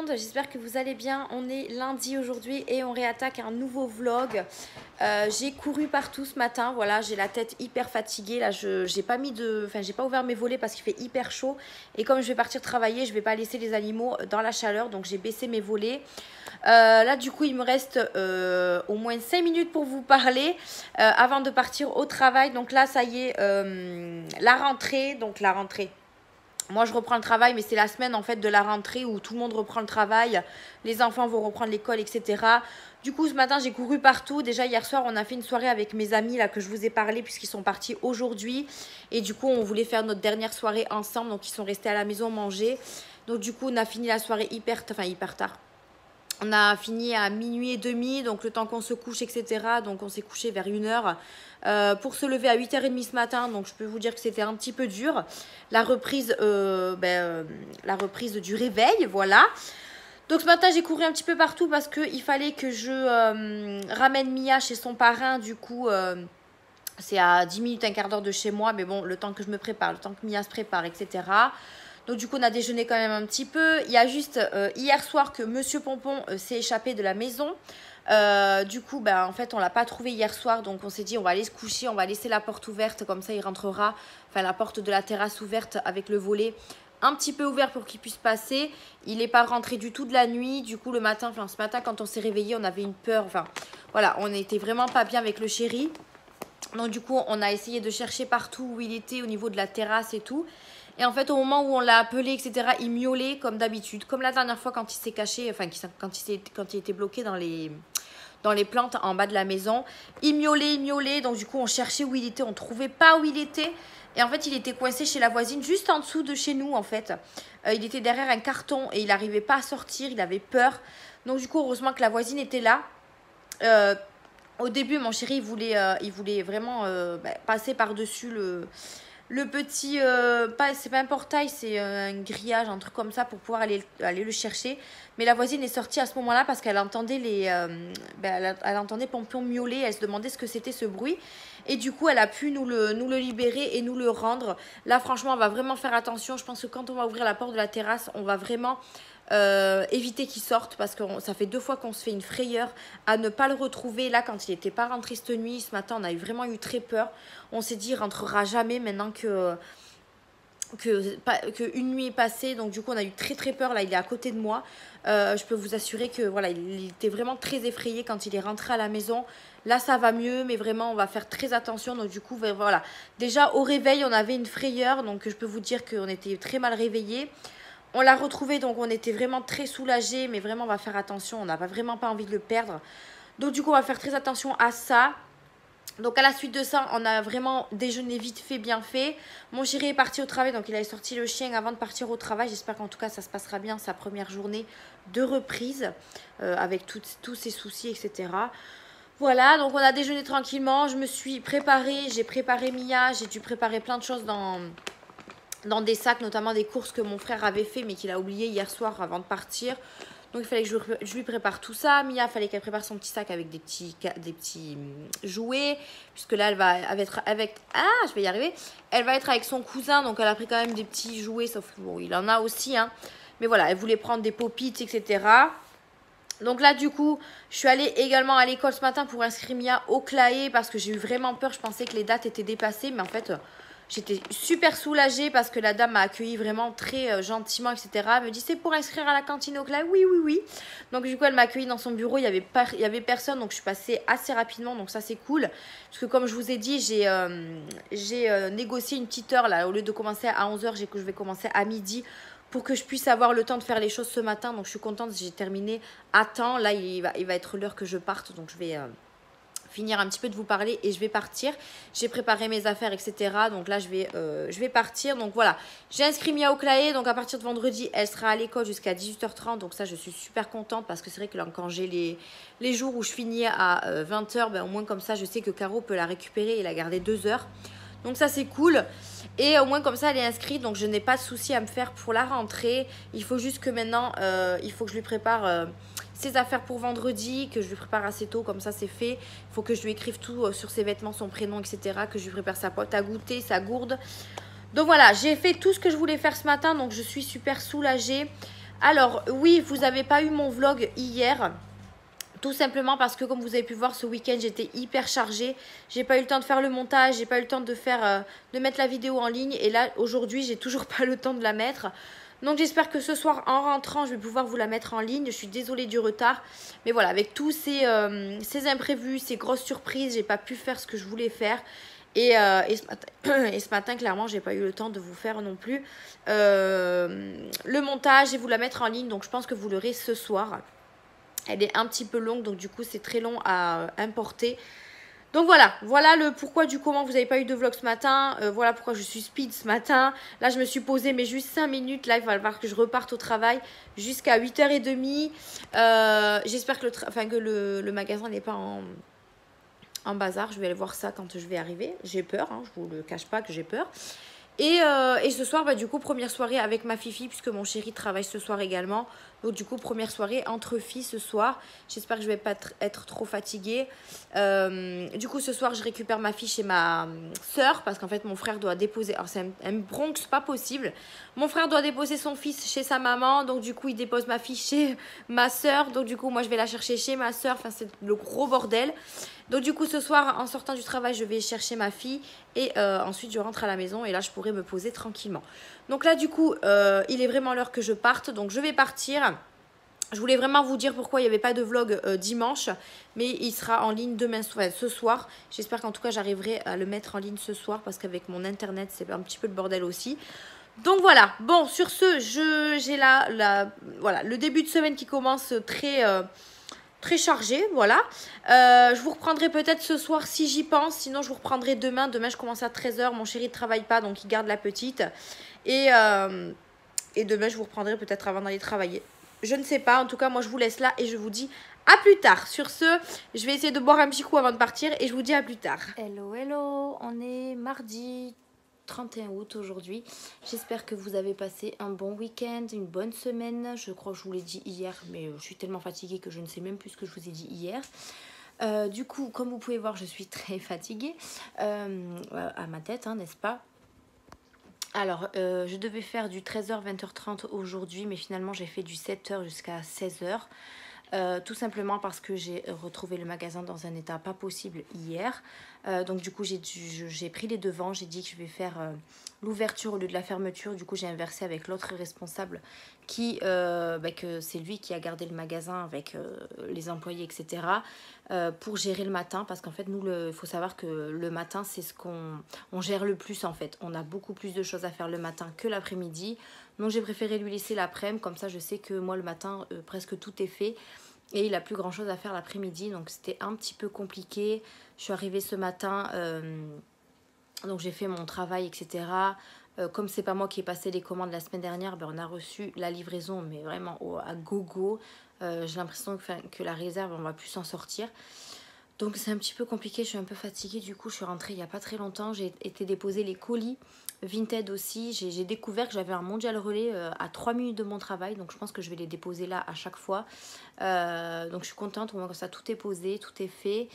monde, j'espère que vous allez bien. On est lundi aujourd'hui et on réattaque un nouveau vlog. J'ai couru partout ce matin, voilà, j'ai la tête hyper fatiguée. Là, j'ai pas ouvert mes volets parce qu'il fait hyper chaud. Et comme je vais partir travailler, je vais pas laisser les animaux dans la chaleur, donc j'ai baissé mes volets. Là du coup il me reste au moins 5 minutes pour vous parler avant de partir au travail. Donc là ça y est, la rentrée, moi je reprends le travail, mais c'est la semaine en fait de la rentrée où tout le monde reprend le travail, les enfants vont reprendre l'école, etc. Du coup ce matin j'ai couru partout. Déjà hier soir on a fait une soirée avec mes amis là que je vous ai parlé, puisqu'ils sont partis aujourd'hui. Et du coup on voulait faire notre dernière soirée ensemble, donc ils sont restés à la maison manger. Donc du coup on a fini la soirée hyper tard. On a fini à minuit et demi, donc le temps qu'on se couche, etc. Donc on s'est couché vers 1h pour se lever à 8h30 ce matin. Donc je peux vous dire que c'était un petit peu dur. La reprise du réveil, voilà. Donc ce matin j'ai couru un petit peu partout parce qu'il fallait que je ramène Mia chez son parrain. Du coup c'est à 10 minutes, un quart d'heure de chez moi. Mais bon, le temps que je me prépare, le temps que Mia se prépare, etc. Donc du coup on a déjeuné quand même un petit peu. Il y a juste hier soir que Monsieur Pompon s'est échappé de la maison. Du coup en fait on l'a pas trouvé hier soir. Donc on s'est dit on va aller se coucher, on va laisser la porte ouverte. Comme ça il rentrera, enfin la porte de la terrasse ouverte avec le volet un petit peu ouvert pour qu'il puisse passer. Il n'est pas rentré du tout de la nuit. Du coup ce matin quand on s'est réveillé on avait une peur. Enfin voilà, on n'était vraiment pas bien avec le chéri. Donc du coup on a essayé de chercher partout où il était au niveau de la terrasse et tout. Et en fait au moment où on l'a appelé, etc., il miaulait comme d'habitude, comme la dernière fois quand il s'est caché, enfin quand il était bloqué dans les plantes en bas de la maison. Il miaulait, donc du coup on cherchait où il était, on trouvait pas où il était. Et en fait il était coincé chez la voisine, juste en dessous de chez nous en fait. Il était derrière un carton et il n'arrivait pas à sortir, il avait peur. Donc du coup heureusement que la voisine était là. Au début mon chéri il voulait vraiment passer par-dessus le petit, c'est pas un portail, c'est un grillage, un truc comme ça pour pouvoir aller le chercher. Mais la voisine est sortie à ce moment-là parce qu'elle entendait elle entendait Pompon miauler, elle se demandait ce que c'était ce bruit. Et du coup, elle a pu nous le libérer et nous le rendre. Là, franchement, on va vraiment faire attention. Je pense que quand on va ouvrir la porte de la terrasse, on va vraiment éviter qu'il sorte, parce que ça fait 2 fois qu'on se fait une frayeur à ne pas le retrouver. Là quand il n'était pas rentré cette nuit, ce matin on a vraiment eu très peur. On s'est dit il rentrera jamais maintenant que une nuit est passée. Donc du coup on a eu très peur. Là il est à côté de moi. Je peux vous assurer que voilà, il était vraiment très effrayé quand il est rentré à la maison. Là ça va mieux, mais vraiment on va faire très attention. Donc du coup voilà, déjà au réveil on avait une frayeur, donc je peux vous dire qu'on était très mal réveillés. On l'a retrouvé, donc on était vraiment très soulagés, mais vraiment on va faire attention, on n'a vraiment pas envie de le perdre. Donc du coup on va faire très attention à ça. Donc à la suite de ça, on a vraiment déjeuné vite fait, bien fait. Mon chéri est parti au travail, donc il a sorti le chien avant de partir au travail. J'espère qu'en tout cas ça se passera bien, sa première journée de reprise, avec tous ses soucis, etc. Voilà, donc on a déjeuné tranquillement, je me suis préparée, j'ai préparé Mia, j'ai dû préparer plein de choses dans des sacs, notamment des courses que mon frère avait fait mais qu'il a oublié hier soir avant de partir. Donc il fallait que je lui prépare tout ça. Mia, il fallait qu'elle prépare son petit sac avec des petits jouets, puisque là elle va être avec... Ah, je vais y arriver. Elle va être avec son cousin, donc elle a pris quand même des petits jouets, sauf que bon, il en a aussi, hein. Mais voilà, elle voulait prendre des pop-it, etc. Donc là du coup je suis allée également à l'école ce matin pour inscrire Mia au CLAE, parce que j'ai eu vraiment peur. Je pensais que les dates étaient dépassées, mais en fait j'étais super soulagée parce que la dame m'a accueillie vraiment très gentiment, etc. Elle me dit c'est pour inscrire à la cantine au CLAE. Oui. Donc du coup elle m'a accueillie dans son bureau, il y avait personne, donc je suis passée assez rapidement, donc ça c'est cool. Parce que comme je vous ai dit, j'ai négocié une petite heure là, au lieu de commencer à 11h, je vais commencer à midi, pour que je puisse avoir le temps de faire les choses ce matin. Donc je suis contente, j'ai terminé à temps. Là il va être l'heure que je parte, donc je vais finir un petit peu de vous parler et je vais partir. J'ai préparé mes affaires, etc. Donc là je vais partir. Donc voilà, j'ai inscrit Mia au CLAE. Donc à partir de vendredi elle sera à l'école jusqu'à 18h30. Donc ça je suis super contente, parce que c'est vrai que là, quand j'ai les jours où je finis à 20h, au moins comme ça je sais que Caro peut la récupérer et la garder 2 heures. Donc ça c'est cool. Et au moins comme ça elle est inscrite, donc je n'ai pas de souci à me faire pour la rentrée. Il faut juste que maintenant il faut que je lui prépare ses affaires pour vendredi, que je lui prépare assez tôt, comme ça c'est fait. Il faut que je lui écrive tout sur ses vêtements, son prénom, etc. Que je lui prépare sa boîte à goûter, sa gourde. Donc voilà, j'ai fait tout ce que je voulais faire ce matin, donc je suis super soulagée. Alors, oui, vous n'avez pas eu mon vlog hier. Tout simplement parce que comme vous avez pu voir ce week-end, j'étais hyper chargée. J'ai pas eu le temps de faire le montage, j'ai pas eu le temps de faire, de mettre la vidéo en ligne. Et là, aujourd'hui, j'ai toujours pas le temps de la mettre. Donc j'espère que ce soir, en rentrant, je vais pouvoir vous la mettre en ligne. Je suis désolée du retard. Mais voilà, avec tous ces imprévus, ces grosses surprises, j'ai pas pu faire ce que je voulais faire. Et ce matin, clairement, j'ai pas eu le temps de vous faire non plus le montage et vous la mettre en ligne. Donc je pense que vous l'aurez ce soir. Elle est un petit peu longue, donc du coup, c'est très long à importer. Donc voilà le pourquoi du comment vous n'avez pas eu de vlog ce matin. Voilà pourquoi je suis speed ce matin. Là, je me suis posée, mais juste 5 minutes. Là, il va falloir que je reparte au travail jusqu'à 8h30. J'espère que, le magasin n'est pas en bazar. Je vais aller voir ça quand je vais arriver. J'ai peur, hein, je ne vous le cache pas que j'ai peur. Et ce soir, bah, du coup, première soirée avec ma fifi, puisque mon chéri travaille ce soir également. Donc, du coup, première soirée entre filles ce soir. J'espère que je ne vais pas être trop fatiguée. Du coup, ce soir, je récupère ma fille chez ma soeur, parce qu'en fait, mon frère doit déposer... Alors, c'est un Bronx, pas possible. Mon frère doit déposer son fils chez sa maman. Donc, du coup, il dépose ma fille chez ma soeur. Donc, du coup, moi, je vais la chercher chez ma soeur. Enfin, c'est le gros bordel. Donc du coup ce soir en sortant du travail je vais chercher ma fille et ensuite je rentre à la maison et là je pourrai me poser tranquillement. Donc là du coup il est vraiment l'heure que je parte, donc je vais partir. Je voulais vraiment vous dire pourquoi il n'y avait pas de vlog dimanche, mais il sera en ligne ce soir. J'espère qu'en tout cas j'arriverai à le mettre en ligne ce soir parce qu'avec mon internet c'est un petit peu le bordel aussi. Donc voilà, bon sur ce j'ai voilà, le début de semaine qui commence très chargé, voilà. Je vous reprendrai peut-être ce soir si j'y pense. Sinon, je vous reprendrai demain. Demain, je commence à 13h. Mon chéri ne travaille pas, donc il garde la petite. Et demain, je vous reprendrai peut-être avant d'aller travailler. Je ne sais pas. En tout cas, moi, je vous laisse là et je vous dis à plus tard. Sur ce, je vais essayer de boire un petit coup avant de partir et je vous dis à plus tard. Hello, hello. On est mardi 31 août aujourd'hui. J'espère que vous avez passé un bon week-end, une bonne semaine. Je crois que je vous l'ai dit hier, mais je suis tellement fatiguée que je ne sais même plus ce que je vous ai dit hier. Du coup, comme vous pouvez voir, je suis très fatiguée à ma tête, hein, n'est-ce pas? Alors, je devais faire du 13h, 20h30 aujourd'hui, mais finalement, j'ai fait du 7h jusqu'à 16h. Tout simplement parce que j'ai retrouvé le magasin dans un état pas possible hier. Donc du coup j'ai pris les devants, j'ai dit que je vais faire l'ouverture au lieu de la fermeture. Du coup j'ai inversé avec l'autre responsable que c'est lui qui a gardé le magasin avec les employés etc. Pour gérer le matin parce qu'en fait nous il faut savoir que le matin c'est ce qu'on gère le plus en fait. On a beaucoup plus de choses à faire le matin que l'après-midi. Donc j'ai préféré lui laisser l'après-midi, comme ça je sais que moi le matin presque tout est fait. Et il n'a plus grand chose à faire l'après-midi, donc c'était un petit peu compliqué. Je suis arrivée ce matin, donc j'ai fait mon travail, etc. Comme c'est pas moi qui ai passé les commandes la semaine dernière, on a reçu la livraison, mais vraiment à gogo. J'ai l'impression que la réserve, on va plus s'en sortir. Donc c'est un petit peu compliqué, je suis un peu fatiguée. Du coup, je suis rentrée il n'y a pas très longtemps. J'ai été déposer les colis. Vinted aussi, j'ai découvert que j'avais un Mondial Relais à 3 minutes de mon travail, donc je pense que je vais les déposer là à chaque fois. Donc je suis contente, au moins comme ça tout est posé, tout est fait.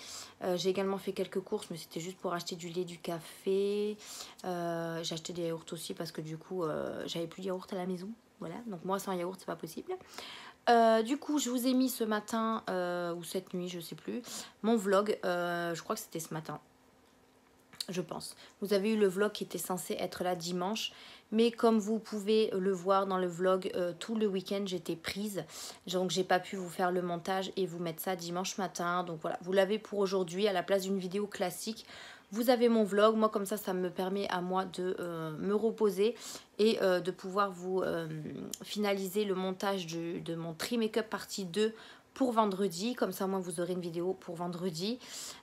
J'ai également fait quelques courses, mais c'était juste pour acheter du lait, du café. J'ai acheté des yaourts aussi parce que du coup j'avais plus de yaourt à la maison. Voilà, donc moi sans yaourt c'est pas possible. Du coup je vous ai mis ce matin ou cette nuit je sais plus mon vlog, je crois que c'était ce matin. Je pense. Vous avez eu le vlog qui était censé être là dimanche. Mais comme vous pouvez le voir dans le vlog, tout le week-end j'étais prise. Donc j'ai pas pu vous faire le montage et vous mettre ça dimanche matin. Donc voilà, vous l'avez pour aujourd'hui à la place d'une vidéo classique. Vous avez mon vlog. Moi comme ça me permet à moi de me reposer et de pouvoir vous finaliser le montage de mon Tri Make-up partie 2 pour vendredi, comme ça moi vous aurez une vidéo pour vendredi.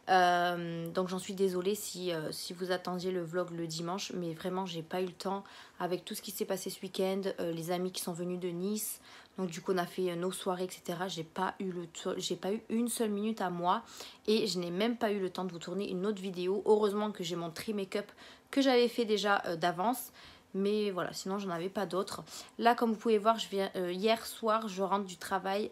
Donc j'en suis désolée si vous attendiez le vlog le dimanche, mais vraiment j'ai pas eu le temps avec tout ce qui s'est passé ce week-end, les amis qui sont venus de Nice, donc du coup on a fait nos soirées etc. J'ai pas eu une seule minute à moi et je n'ai même pas eu le temps de vous tourner une autre vidéo. Heureusement que j'ai mon Tri Make-up que j'avais fait déjà d'avance. Mais voilà, sinon j'en avais pas d'autres. Là, comme vous pouvez voir, hier soir, je rentre du travail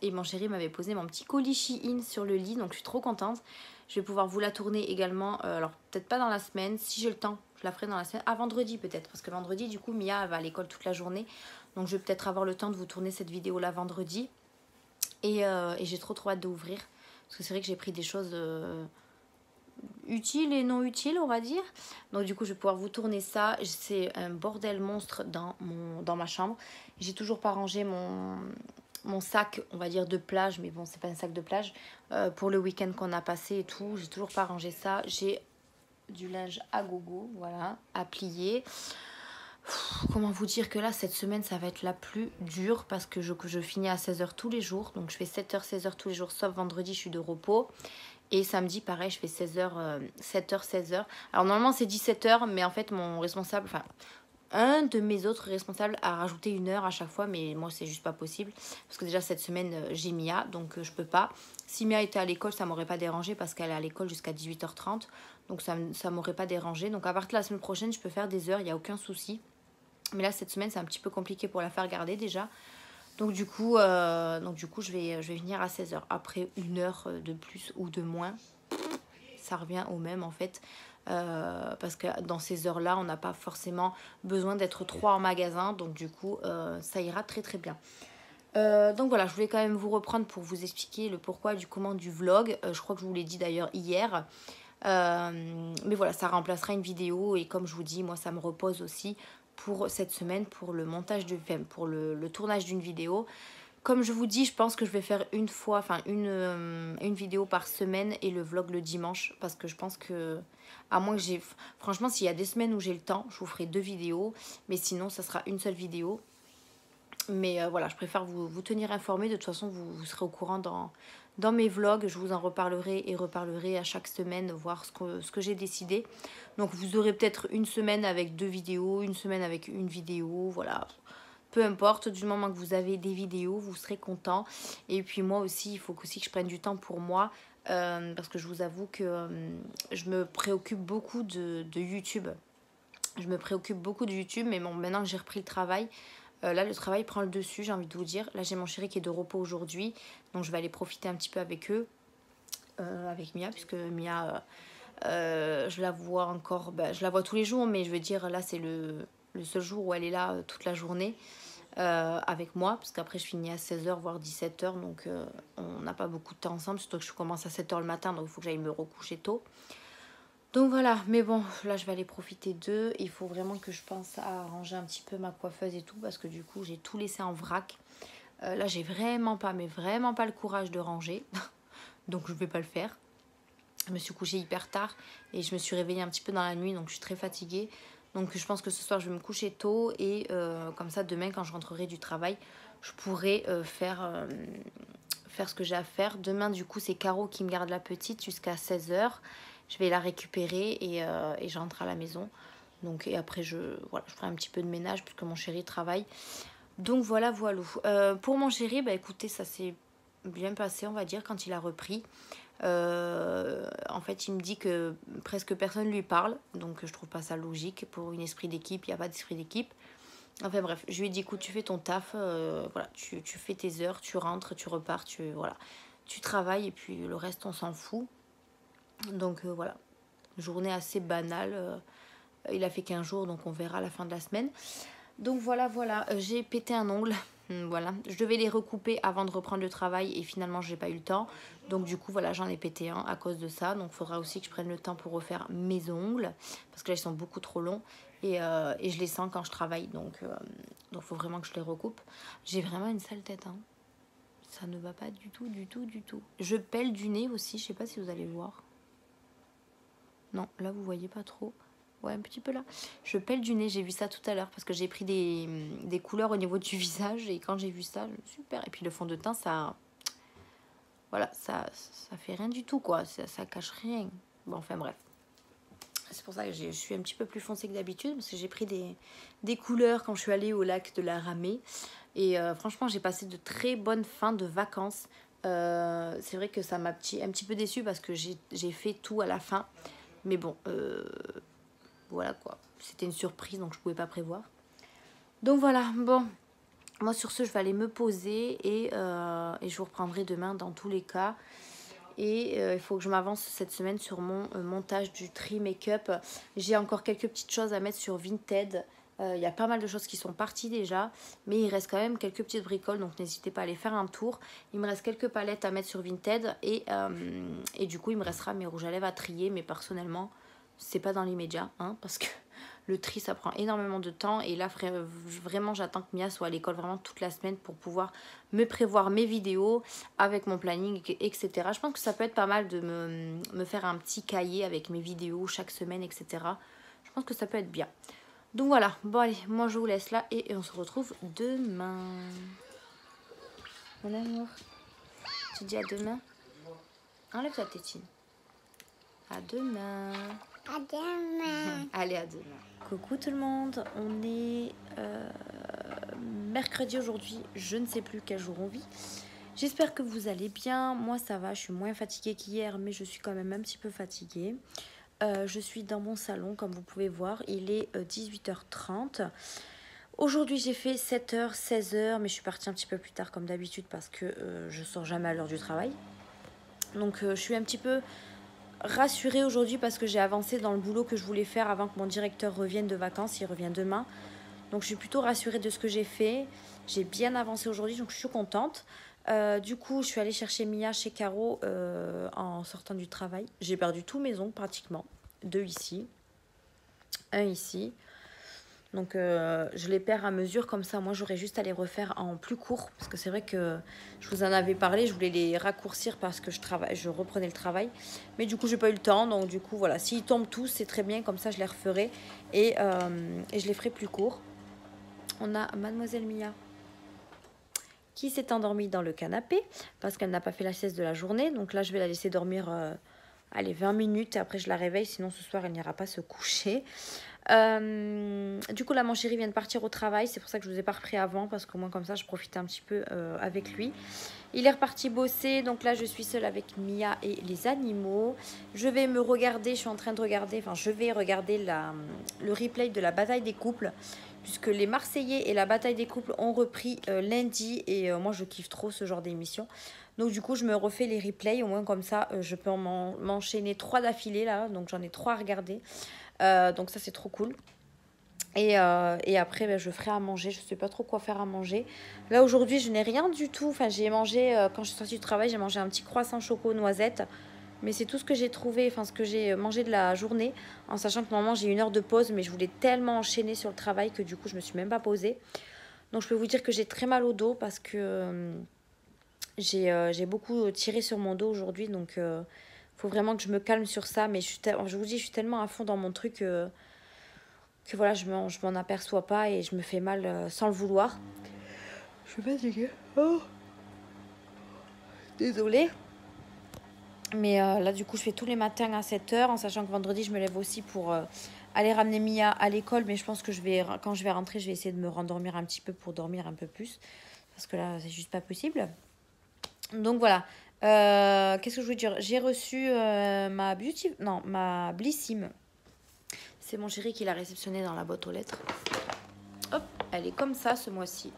et mon chéri m'avait posé mon petit colis Shein sur le lit. Donc je suis trop contente. Je vais pouvoir vous la tourner également. Alors peut-être pas dans la semaine. Si j'ai le temps, Je la ferai dans la semaine. À vendredi peut-être. Parce que vendredi, du coup, Mia va à l'école toute la journée. Donc je vais peut-être avoir le temps de vous tourner cette vidéo-là vendredi. Et j'ai trop hâte d'ouvrir. Parce que c'est vrai que j'ai pris des choses utiles et non utiles, on va dire. Donc du coup, je vais pouvoir vous tourner ça. C'est un bordel monstre dans ma chambre. J'ai toujours pas rangé mon sac, on va dire, de plage. Mais bon, c'est pas un sac de plage. Pour le week-end qu'on a passé et tout. J'ai toujours pas rangé ça. J'ai du linge à gogo, voilà, à plier. Comment vous dire que là, cette semaine, ça va être la plus dure parce que je finis à 16h tous les jours. Donc, je fais 7h, 16h tous les jours, sauf vendredi, je suis de repos. Et samedi, pareil, je fais 16h, 7h, 16h. Alors, normalement, c'est 17h, mais en fait, mon responsable, enfin, un de mes autres responsables a rajouté 1 heure à chaque fois, mais moi, c'est juste pas possible. Parce que déjà, cette semaine, j'ai Mia, donc je peux pas. Si Mia était à l'école, ça m'aurait pas dérangé parce qu'elle est à l'école jusqu'à 18h30. Donc, ça m'aurait pas dérangé. Donc, à partir de la semaine prochaine, je peux faire des heures, il n'y a aucun souci. Mais là, cette semaine, c'est un petit peu compliqué pour la faire garder déjà. Donc du coup, je vais venir à 16h. Après 1 heure de plus ou de moins, ça revient au même en fait. Parce que dans ces heures-là, on n'a pas forcément besoin d'être 3 en magasin. Donc du coup, ça ira très très bien. Donc voilà, je voulais quand même vous reprendre pour vous expliquer le pourquoi du comment du vlog. Je crois que je vous l'ai dit d'ailleurs hier. Mais voilà, ça remplacera une vidéo. Et comme je vous dis, moi, ça me repose aussi pour cette semaine, pour le montage pour le tournage d'une vidéo. Comme je vous dis, je pense que je vais faire une vidéo par semaine et le vlog le dimanche. Parce que je pense que, à moins que j'ai... Franchement, s'il y a des semaines où j'ai le temps, je vous ferai 2 vidéos. Mais sinon, ça sera une seule vidéo. Mais voilà, je préfère vous tenir informé. De toute façon, vous serez au courant dans mes vlogs. Je vous en reparlerai et reparlerai à chaque semaine, voir ce que j'ai décidé. Donc vous aurez peut-être une semaine avec 2 vidéos, une semaine avec une vidéo, voilà. Peu importe, du moment que vous avez des vidéos, vous serez content. Et puis moi aussi, il faut aussi que je prenne du temps pour moi. Parce que je vous avoue que je me préoccupe beaucoup de YouTube. Je me préoccupe beaucoup de YouTube, mais bon, maintenant que j'ai repris le travail... là, le travail prend le dessus, j'ai envie de vous dire. Là, j'ai mon chéri qui est de repos aujourd'hui. Donc, je vais aller profiter un petit peu avec eux. Avec Mia, puisque Mia, je la vois encore... je la vois tous les jours, mais je veux dire, là, c'est le seul jour où elle est là toute la journée avec moi. Parce qu'après, je finis à 16h, voire 17h. Donc, on n'a pas beaucoup de temps ensemble. Surtout que je commence à 7h le matin, donc il faut que j'aille me recoucher tôt. Donc voilà, mais bon, là je vais aller profiter d'eux. Il faut vraiment que je pense à ranger un petit peu ma coiffeuse et tout, parce que du coup j'ai tout laissé en vrac. Là j'ai vraiment pas le courage de ranger. Donc je vais pas le faire. Je me suis couchée hyper tard et je me suis réveillée un petit peu dans la nuit, donc je suis très fatiguée. Donc je pense que ce soir je vais me coucher tôt et comme ça demain quand je rentrerai du travail, je pourrai faire ce que j'ai à faire. Demain du coup c'est Caro qui me garde la petite jusqu'à 16h. Je vais la récupérer et je rentre à la maison. Donc, et après, je ferai un petit peu de ménage puisque mon chéri travaille. Donc voilà. Pour mon chéri, écoutez, ça s'est bien passé, on va dire, quand il a repris. En fait, il me dit que presque personne lui parle. Donc, je trouve pas ça logique. Pour un esprit d'équipe, il n'y a pas d'esprit d'équipe. Enfin bref, je lui ai dit, écoute, tu fais ton taf. Voilà, tu fais tes heures, tu rentres, tu repars, tu travailles et puis le reste, on s'en fout. Donc voilà, journée assez banale. Il a fait 15 jours, donc on verra à la fin de la semaine. Donc voilà, j'ai pété un ongle. Voilà, je devais les recouper avant de reprendre le travail et finalement j'ai pas eu le temps. Donc du coup voilà, j'en ai pété un à cause de ça. Donc il faudra aussi que je prenne le temps pour refaire mes ongles. Parce que là ils sont beaucoup trop longs et je les sens quand je travaille. Donc il faut vraiment que je les recoupe. J'ai vraiment une sale tête, hein. Ça ne va pas du tout, du tout, du tout. Je pèle du nez aussi, je sais pas si vous allez voir. Non, là vous voyez pas trop. Ouais, un petit peu là. Je pèle du nez, j'ai vu ça tout à l'heure parce que j'ai pris des couleurs au niveau du visage et quand j'ai vu ça, super. Et puis le fond de teint, ça... Voilà, ça fait rien du tout quoi, ça cache rien. Bon, enfin bref. C'est pour ça que je suis un petit peu plus foncée que d'habitude parce que j'ai pris des couleurs quand je suis allée au lac de la Ramée. Et franchement, j'ai passé de très bonnes fins de vacances. C'est vrai que ça m'a un petit peu déçue parce que j'ai fait tout à la fin. Mais bon, voilà quoi. C'était une surprise, donc je pouvais pas prévoir. Donc voilà, bon. Moi sur ce, je vais aller me poser et je vous reprendrai demain dans tous les cas. Et il faut que je m'avance cette semaine sur mon montage du tri make-up. J'ai encore quelques petites choses à mettre sur Vinted. Il y a pas mal de choses qui sont parties déjà, mais il reste quand même quelques petites bricoles, donc n'hésitez pas à aller faire un tour. Il me reste quelques palettes à mettre sur Vinted et du coup il me restera mes rouges à lèvres à trier, mais personnellement c'est pas dans l'immédiat, hein, parce que le tri ça prend énormément de temps et là vraiment j'attends que Mia soit à l'école vraiment toute la semaine pour pouvoir me prévoir mes vidéos avec mon planning, etc. Je pense que ça peut être pas mal de me faire un petit cahier avec mes vidéos chaque semaine, etc. Je pense que ça peut être bien. Donc voilà, bon allez, moi je vous laisse là et on se retrouve demain. Mon amour, tu dis à demain? Enlève ta tétine. À demain. À demain. Allez, à demain. Coucou tout le monde, on est mercredi aujourd'hui, je ne sais plus quel jour on vit. J'espère que vous allez bien, moi ça va, je suis moins fatiguée qu'hier, mais je suis quand même un petit peu fatiguée. Je suis dans mon salon, comme vous pouvez voir, il est 18h30. Aujourd'hui j'ai fait 7h, 16h, mais je suis partie un petit peu plus tard comme d'habitude parce que je sors jamais à l'heure du travail. Donc je suis un petit peu rassurée aujourd'hui parce que j'ai avancé dans le boulot que je voulais faire avant que mon directeur revienne de vacances. Il revient demain. Donc je suis plutôt rassurée de ce que j'ai fait. J'ai bien avancé aujourd'hui, donc je suis contente. Du coup, je suis allée chercher Mia chez Caro en sortant du travail. J'ai perdu tous mes ongles pratiquement. 2 ici, 1 ici. Donc je les perds à mesure comme ça. Moi j'aurais juste à les refaire en plus court. Parce que c'est vrai que je vous en avais parlé. Je voulais les raccourcir parce que je reprenais le travail. Mais du coup j'ai pas eu le temps. Donc du coup voilà. S'ils tombent tous c'est très bien. Comme ça je les referai. Et je les ferai plus courts. On a Mademoiselle Mia qui s'est endormie dans le canapé. Parce qu'elle n'a pas fait la sieste de la journée. Donc là je vais la laisser dormir allez 20 minutes. Et après je la réveille. Sinon ce soir elle n'ira pas se coucher. Du coup là mon chéri vient de partir au travail, c'est pour ça que je vous ai pas repris avant parce qu'au moins comme ça je profitais un petit peu avec lui. Il est reparti bosser, donc là je suis seule avec Mia et les animaux. Je vais me regarder, je suis en train de regarder, enfin je vais regarder le replay de la bataille des couples puisque les Marseillais et la bataille des couples ont repris lundi et moi je kiffe trop ce genre d'émission. Donc du coup je me refais les replays, au moins comme ça je peux m'enchaîner 3 d'affilée là, donc j'en ai 3 à regarder. Donc ça c'est trop cool. Et après ben, je ferai à manger. Je sais pas trop quoi faire à manger. Là aujourd'hui je n'ai rien du tout. Enfin j'ai mangé, quand je suis sortie du travail, j'ai mangé un petit croissant choco noisette. Mais c'est tout ce que j'ai trouvé, enfin ce que j'ai mangé de la journée. En sachant que normalement j'ai 1 heure de pause. Mais je voulais tellement enchaîner sur le travail que du coup je me suis même pas posée. Donc je peux vous dire que j'ai très mal au dos parce que j'ai beaucoup tiré sur mon dos aujourd'hui. Donc faut vraiment que je me calme sur ça. Mais je vous dis, je suis tellement à fond dans mon truc que voilà, je m'en aperçois pas et je me fais mal sans le vouloir. Je suis fatiguée. Oh. Désolée. Mais là, du coup, je fais tous les matins à 7h, en sachant que vendredi, je me lève aussi pour aller ramener Mia à l'école. Mais je pense que quand je vais rentrer, je vais essayer de me rendormir un petit peu pour dormir un peu plus. Parce que là, c'est juste pas possible. Donc voilà. Qu'est-ce que je voulais dire? J'ai reçu ma Blissim. C'est mon chéri qui l'a réceptionnée dans la boîte aux lettres. Hop, elle est comme ça ce mois-ci.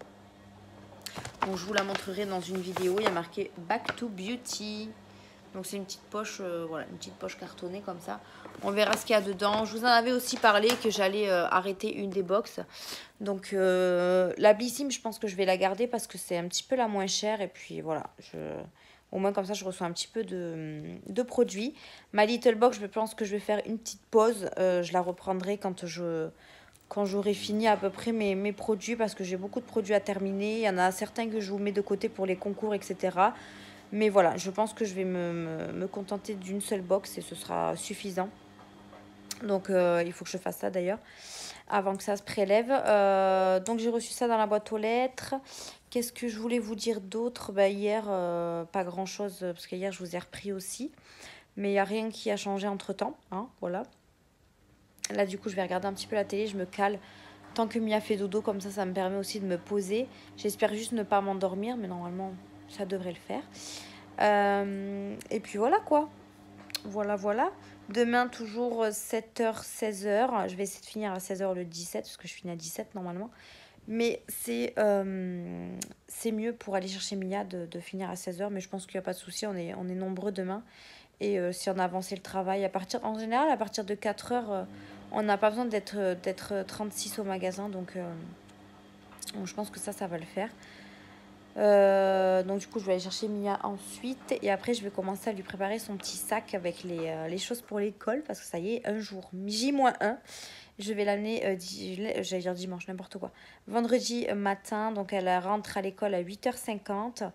Bon, je vous la montrerai dans une vidéo. Il y a marqué Back to Beauty. Donc c'est une petite poche, voilà, une petite poche cartonnée comme ça. On verra ce qu'il y a dedans. Je vous en avais aussi parlé que j'allais arrêter une des box. Donc la Blissim, je pense que je vais la garder parce que c'est un petit peu la moins chère. Et puis voilà, au moins comme ça je reçois un petit peu de produits. Ma Little Box, je pense que je vais faire une petite pause. Je la reprendrai quand j'aurai fini à peu près mes produits parce que j'ai beaucoup de produits à terminer. Il y en a certains que je vous mets de côté pour les concours, etc. Mais voilà, je pense que je vais me contenter d'une seule box et ce sera suffisant. Donc il faut que je fasse ça d'ailleurs avant que ça se prélève. Donc j'ai reçu ça dans la boîte aux lettres. Qu'est-ce que je voulais vous dire d'autre? Hier, pas grand-chose parce qu'hier je vous ai repris aussi. Mais il n'y a rien qui a changé entre-temps. Hein, voilà. Là du coup je vais regarder un petit peu la télé, je me cale. Tant que Mia fait dodo, comme ça me permet aussi de me poser. J'espère juste ne pas m'endormir, mais normalement ça devrait le faire. Et puis voilà quoi. Voilà. Demain toujours 7h, 16h. Je vais essayer de finir à 16h le 17 parce que je finis à 17 normalement. Mais c'est mieux pour aller chercher Mia de finir à 16 h. Mais je pense qu'il n'y a pas de souci, on est nombreux demain. Et si on a avancé le travail, en général, à partir de 4 h, on n'a pas besoin d'être 36 au magasin. Donc je pense que ça va le faire. Donc du coup, je vais aller chercher Mia ensuite. Et après, je vais commencer à lui préparer son petit sac avec les choses pour l'école. Parce que ça y est, un jour, J-1. Je vais l'amener, j'allais dire dimanche, n'importe quoi. Vendredi matin, donc elle rentre à l'école à 8h50.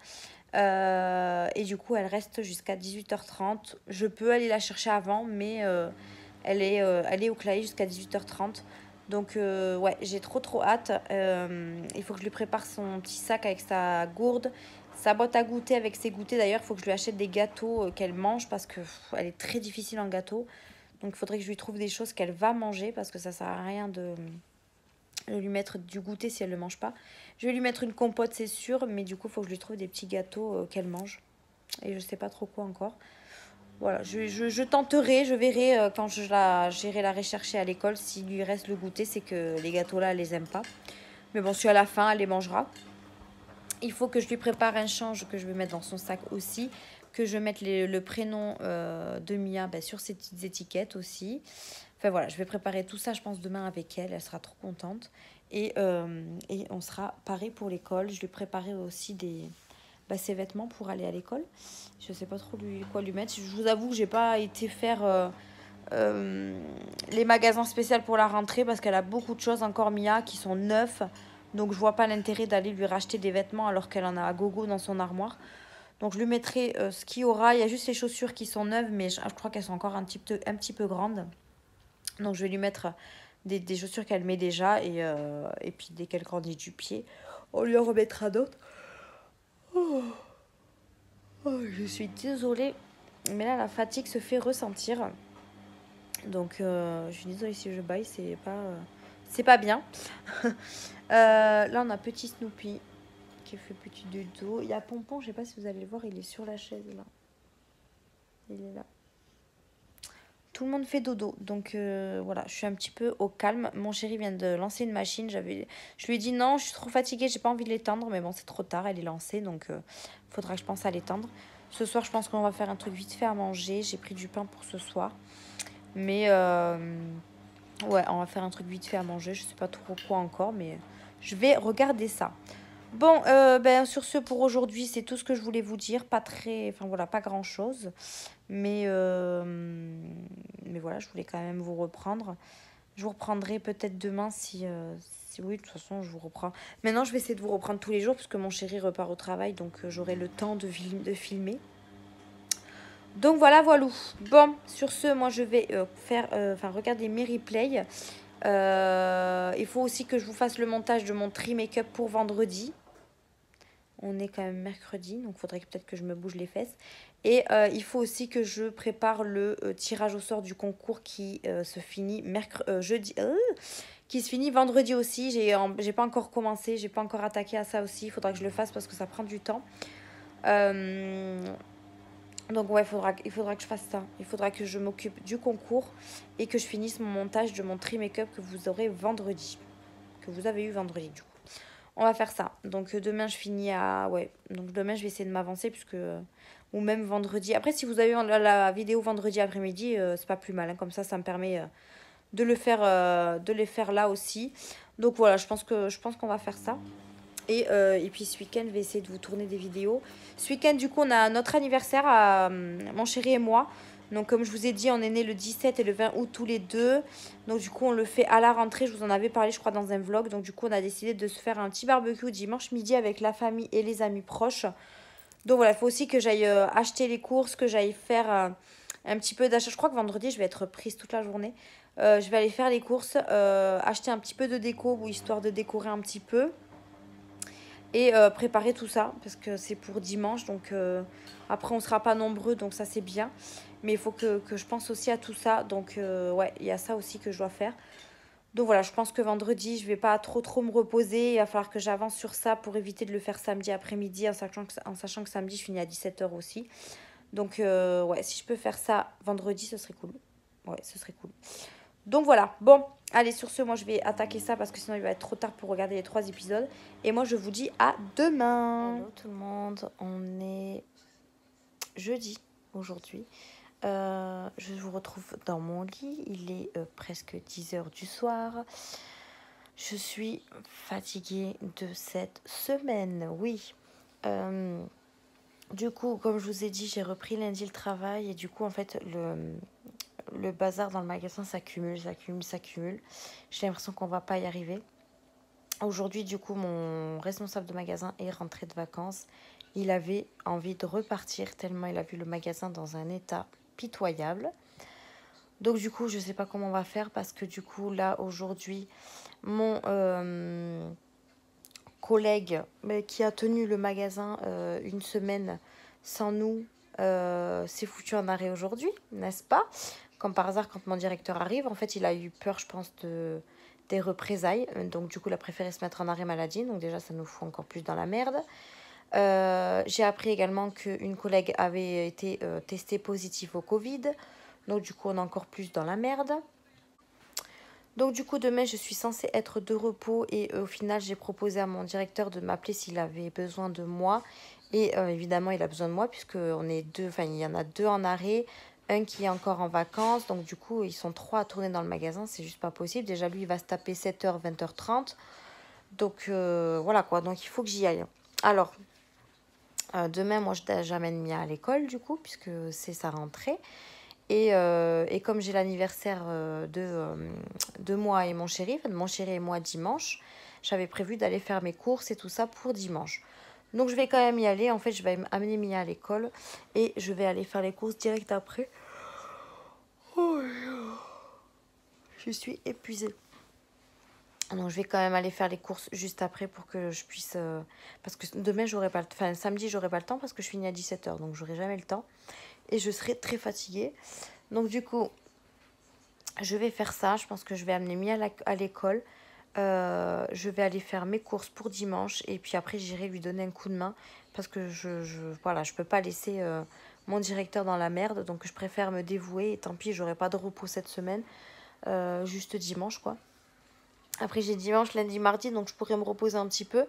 Et du coup, elle reste jusqu'à 18h30. Je peux aller la chercher avant, mais elle est au Clay jusqu'à 18h30. Donc, ouais, j'ai trop hâte. Il faut que je lui prépare son petit sac avec sa gourde, sa boîte à goûter avec ses goûters. D'ailleurs, il faut que je lui achète des gâteaux qu'elle mange parce que elle est très difficile en gâteau. Donc, il faudrait que je lui trouve des choses qu'elle va manger parce que ça sert à rien de lui mettre du goûter si elle ne le mange pas. Je vais lui mettre une compote, c'est sûr, mais du coup, il faut que je lui trouve des petits gâteaux qu'elle mange. Et je sais pas trop quoi encore. Voilà, je tenterai, je verrai quand j'irai la rechercher à l'école. S'il lui reste le goûter, c'est que les gâteaux là, elle les aime pas. Mais bon, si à la fin, elle les mangera. Il faut que je lui prépare un change que je vais mettre dans son sac aussi. Que je mette le prénom de Mia sur ces petites étiquettes aussi. Enfin voilà, je vais préparer tout ça, je pense, demain avec elle. Elle sera trop contente. Et on sera paré pour l'école. Je lui préparerai aussi ses vêtements pour aller à l'école. Je sais pas trop quoi lui mettre. Je vous avoue que j'ai pas été faire les magasins spéciaux pour la rentrée parce qu'elle a beaucoup de choses encore, Mia, qui sont neufs. Donc je vois pas l'intérêt d'aller lui racheter des vêtements alors qu'elle en a à gogo dans son armoire. Donc je lui mettrai ce qu'il y aura. Il y a juste les chaussures qui sont neuves, mais je crois qu'elles sont encore un petit peu grandes. Donc je vais lui mettre des chaussures qu'elle met déjà et puis dès qu'elle grandit du pied, on lui en remettra d'autres. Je suis désolée, mais là la fatigue se fait ressentir. Donc je suis désolée si je baille, c'est pas bien. Là on a petit Snoopy qui fait petit dodo. Il y a Pompon, je sais pas si vous allez le voir, il est sur la chaise là. Il est là. Tout le monde fait dodo, donc voilà, je suis un petit peu au calme. Mon chéri vient de lancer une machine. Je lui ai dit non, je suis trop fatiguée, j'ai pas envie de l'étendre, mais bon, c'est trop tard, elle est lancée, donc faudra que je pense à l'étendre. Ce soir, je pense qu'on va faire un truc vite fait à manger. J'ai pris du pain pour ce soir, mais ouais, on va faire un truc vite fait à manger. Je sais pas trop quoi encore, mais je vais regarder ça. Bon, sur ce, pour aujourd'hui, c'est tout ce que je voulais vous dire. Enfin voilà, pas grand chose. Mais voilà, je voulais quand même vous reprendre. Je vous reprendrai peut-être demain si oui, de toute façon, je vous reprends. Maintenant, je vais essayer de vous reprendre tous les jours puisque mon chéri repart au travail, donc j'aurai le temps de filmer. Donc voilà. Bon, sur ce, moi, je vais regarder mes replays. Il faut aussi que je vous fasse le montage de mon tri make-up pour vendredi. On est quand même mercredi, donc il faudrait peut-être que je me bouge les fesses. Et il faut aussi que je prépare le tirage au sort du concours qui se finit jeudi. Qui se finit vendredi aussi. J'ai pas encore commencé, j'ai pas encore attaqué à ça aussi. Il faudra que je le fasse parce que ça prend du temps. Donc ouais, il faudra que je fasse ça. Il faudra que je m'occupe du concours et que je finisse mon montage de mon tri make-up que vous aurez vendredi. Que vous avez eu vendredi du coup. On va faire ça. Donc demain, je finis à... Ouais, donc demain, je vais essayer de m'avancer puisque... Ou même vendredi. Après, si vous avez la vidéo vendredi après-midi, c'est pas plus mal. Hein. Comme ça me permet de le faire là aussi. Donc voilà, je pense qu'on va faire ça. Et puis ce week-end, je vais essayer de vous tourner des vidéos. Ce week-end, du coup, on a notre anniversaire à mon chéri et moi. Donc comme je vous ai dit, on est nés le 17 et le 20 août tous les deux. Donc du coup, on le fait à la rentrée. Je vous en avais parlé, je crois, dans un vlog. Donc du coup, on a décidé de se faire un petit barbecue dimanche midi avec la famille et les amis proches. Donc voilà, il faut aussi que j'aille acheter les courses, que j'aille faire un petit peu d'achat. Je crois que vendredi, je vais être prise toute la journée. Je vais aller faire les courses, acheter un petit peu de déco, histoire de décorer un petit peu. Et préparer tout ça, parce que c'est pour dimanche. Donc après, on sera pas nombreux, donc ça, c'est bien. Mais il faut que je pense aussi à tout ça. Donc ouais, il y a ça aussi que je dois faire. Donc voilà, je pense que vendredi, je vais pas trop me reposer. Il va falloir que j'avance sur ça pour éviter de le faire samedi après-midi, en sachant que samedi, je finis à 17h aussi. Donc ouais, si je peux faire ça vendredi, ce serait cool. Ouais, ce serait cool. Donc voilà, bon, allez, sur ce, moi je vais attaquer ça parce que sinon il va être trop tard pour regarder les 3 épisodes. Et moi je vous dis à demain. Hello tout le monde, on est jeudi aujourd'hui. Je vous retrouve dans mon lit, il est presque 10 h du soir. Je suis fatiguée de cette semaine, oui. Du coup, comme je vous ai dit, j'ai repris lundi le travail et du coup, en fait, le bazar dans le magasin s'accumule. J'ai l'impression qu'on va pas y arriver. Aujourd'hui, du coup, mon responsable de magasin est rentré de vacances. Il avait envie de repartir tellement il a vu le magasin dans un état pitoyable. Donc du coup, je sais pas comment on va faire parce que du coup, là, aujourd'hui, mon collègue qui a tenu le magasin une semaine sans nous s'est foutu en arrêt aujourd'hui, n'est-ce pas? Comme par hasard, quand mon directeur arrive, en fait, il a eu peur, je pense, des représailles. Donc, du coup, il a préféré se mettre en arrêt maladie. Donc, déjà, ça nous fout encore plus dans la merde. J'ai appris également qu'une collègue avait été testée positive au Covid. Donc, du coup, on est encore plus dans la merde. Donc du coup, demain, je suis censée être de repos et au final, j'ai proposé à mon directeur de m'appeler s'il avait besoin de moi. Et évidemment, il a besoin de moi puisqu'on est deux, enfin, il y en a deux en arrêt, un qui est encore en vacances. Donc du coup, ils sont trois à tourner dans le magasin, c'est juste pas possible. Déjà, lui, il va se taper 7 h, 20 h 30. Donc voilà quoi, donc il faut que j'y aille. Alors, demain, moi, j'amène Mia à l'école du coup, puisque c'est sa rentrée. Et comme j'ai l'anniversaire de moi et mon chéri, enfin de mon chéri et moi dimanche, j'avais prévu d'aller faire mes courses et tout ça pour dimanche. Donc je vais quand même y aller. En fait, je vais amener Mia à l'école et je vais aller faire les courses direct après. Oh, je suis épuisée. Donc je vais quand même aller faire les courses juste après pour que je puisse... parce que demain, j'aurai pas le temps. Enfin, samedi, j'aurai pas le temps parce que je finis à 17 h. Donc j'aurai jamais le temps. Et je serai très fatiguée. Donc du coup, je vais faire ça. Je pense que je vais amener Mia à l'école. Je vais aller faire mes courses pour dimanche. Et puis après, j'irai lui donner un coup de main. Parce que voilà, je peux pas laisser mon directeur dans la merde. Donc je préfère me dévouer. Et tant pis, j'aurai pas de repos cette semaine. Juste dimanche, quoi. Après, j'ai dimanche, lundi, mardi. Donc je pourrais me reposer un petit peu.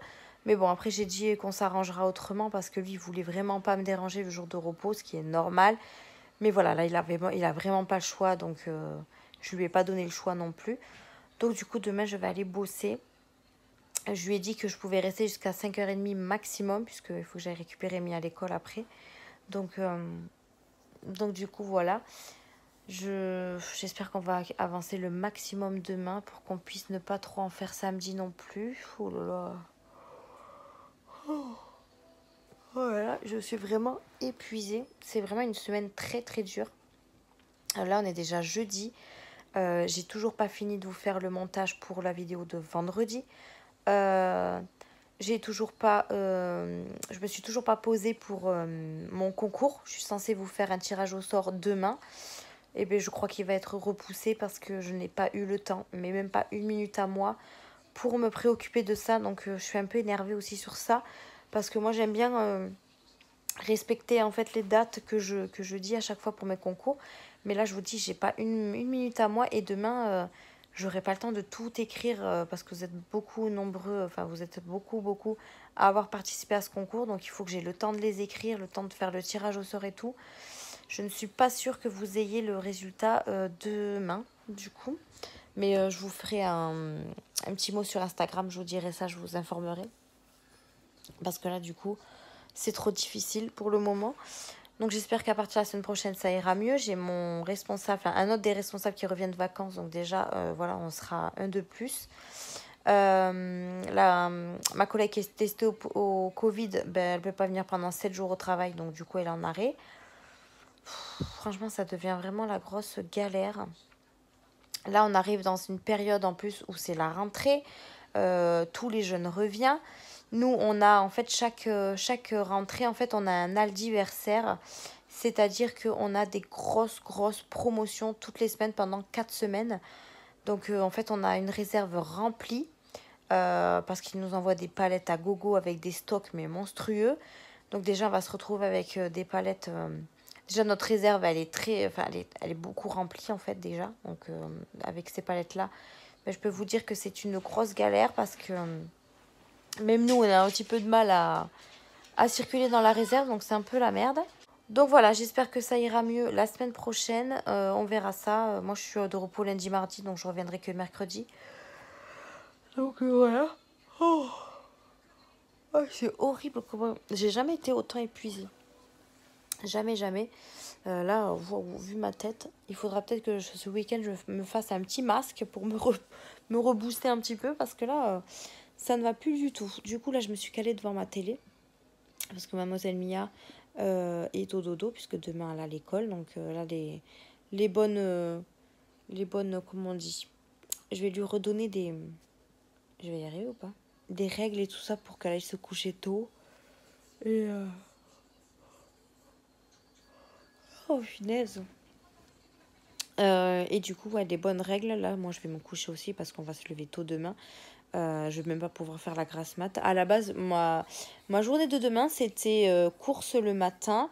Mais bon, après, j'ai dit qu'on s'arrangera autrement. Parce que lui, il voulait vraiment pas me déranger le jour de repos. Ce qui est normal. Mais voilà, là, il a vraiment pas le choix. Donc je lui ai pas donné le choix non plus. Donc du coup, demain, je vais aller bosser. Je lui ai dit que je pouvais rester jusqu'à 5 h 30 maximum, puisqu'il faut que j'aille récupérer Mia à l'école après. Donc du coup, voilà. J'espère qu'on va avancer le maximum demain pour qu'on puisse ne pas trop en faire samedi non plus. Oh là là. Oh là là, je suis vraiment épuisée. C'est vraiment une semaine très très dure. Alors là, on est déjà jeudi. J'ai toujours pas fini de vous faire le montage pour la vidéo de vendredi. J'ai toujours pas, je me suis toujours pas posée pour mon concours. Je suis censée vous faire un tirage au sort demain. Et bien, je crois qu'il va être repoussé parce que je n'ai pas eu le temps, mais même pas une minute à moi pour me préoccuper de ça. Donc, je suis un peu énervée aussi sur ça parce que moi, j'aime bien respecter en fait les dates que je dis à chaque fois pour mes concours. Mais là, je vous dis, j'ai pas une minute à moi et demain, j'aurai pas le temps de tout écrire parce que vous êtes beaucoup nombreux, enfin, vous êtes beaucoup à avoir participé à ce concours. Donc, il faut que j'ai le temps de les écrire, le temps de faire le tirage au sort et tout. Je ne suis pas sûre que vous ayez le résultat demain, du coup. Mais je vous ferai un petit mot sur Instagram, je vous dirai ça, je vous informerai. Parce que là, du coup, c'est trop difficile pour le moment. Donc j'espère qu'à partir de la semaine prochaine, ça ira mieux. J'ai mon responsable, enfin un autre des responsables qui revient de vacances. Donc déjà, voilà, on sera un de plus. Ma collègue qui est testée au Covid, ben, elle ne peut pas venir pendant 7 jours au travail. Donc du coup, elle est en arrêt. Franchement, ça devient vraiment la grosse galère. Là, on arrive dans une période en plus où c'est la rentrée. Tous les jeunes reviennent. Nous, on a en fait chaque rentrée, en fait, on a un aldiversaire. C'est-à-dire qu'on a des grosses promotions toutes les semaines pendant 4 semaines. Donc, en fait, on a une réserve remplie parce qu'ils nous envoient des palettes à gogo avec des stocks mais monstrueux. Donc, déjà, on va se retrouver avec des palettes Déjà, notre réserve, elle est elle est beaucoup remplie, en fait, déjà. Donc, avec ces palettes-là, ben, je peux vous dire que c'est une grosse galère parce que même nous, on a un petit peu de mal à circuler dans la réserve. Donc, c'est un peu la merde. Donc, voilà, j'espère que ça ira mieux la semaine prochaine. On verra ça. Moi, je suis de repos lundi, mardi, donc je reviendrai que mercredi. Donc, voilà. Oh, c'est horrible. J'ai jamais été autant épuisée. Jamais, jamais. Là, vu ma tête, il faudra peut-être que ce week-end, je me fasse un petit masque pour me rebooster un petit peu. Parce que là, ça ne va plus du tout. Du coup, là, je me suis calée devant ma télé. Parce que mademoiselle Mia est au dodo, puisque demain, elle a l'école. Donc là, les bonnes, comment on dit, je vais lui redonner des... Je vais y arriver ou pas? Des règles et tout ça pour qu'elle aille se coucher tôt. Et... Oh, punaise. Et du coup, ouais, des bonnes règles. Là, moi, je vais me coucher aussi parce qu'on va se lever tôt demain. Je vais même pas pouvoir faire la grasse mat. À la base, ma journée de demain, c'était course le matin.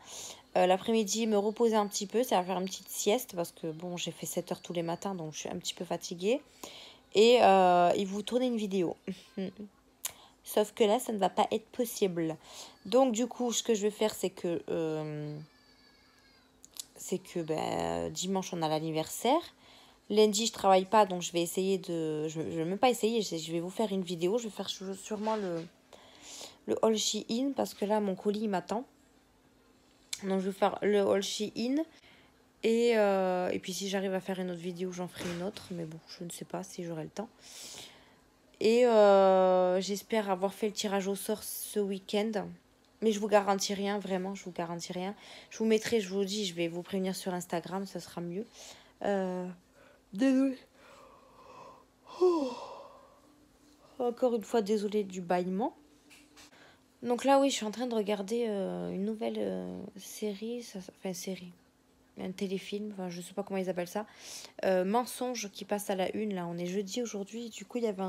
L'après-midi, me reposer un petit peu, c'est à faire une petite sieste parce que bon, j'ai fait 7 heures tous les matins, donc je suis un petit peu fatiguée. Et vous tournez une vidéo. Sauf que là, ça ne va pas être possible. Donc, du coup, ce que je vais faire, c'est que dimanche, on a l'anniversaire. Lundi, je travaille pas, donc je vais essayer de... Je vais même pas essayer, je vais vous faire une vidéo. Je vais faire sûrement le haul Shein, parce que là, mon colis, il m'attend. Donc, je vais faire le haul Shein. Et puis, si j'arrive à faire une autre vidéo, j'en ferai une autre. Mais bon, je ne sais pas si j'aurai le temps. Et j'espère avoir fait le tirage au sort ce week-end. Mais je vous garantis rien, vraiment, je vous garantis rien. Je vous mettrai, je vous dis, je vais vous prévenir sur Instagram, ça sera mieux. Désolée. Encore une fois, désolée du bâillement. Donc là, oui, je suis en train de regarder une nouvelle série, série, un téléfilm, enfin, je sais pas comment ils appellent ça. Mensonge qui passe à la une, là, on est jeudi aujourd'hui. Du coup, il y avait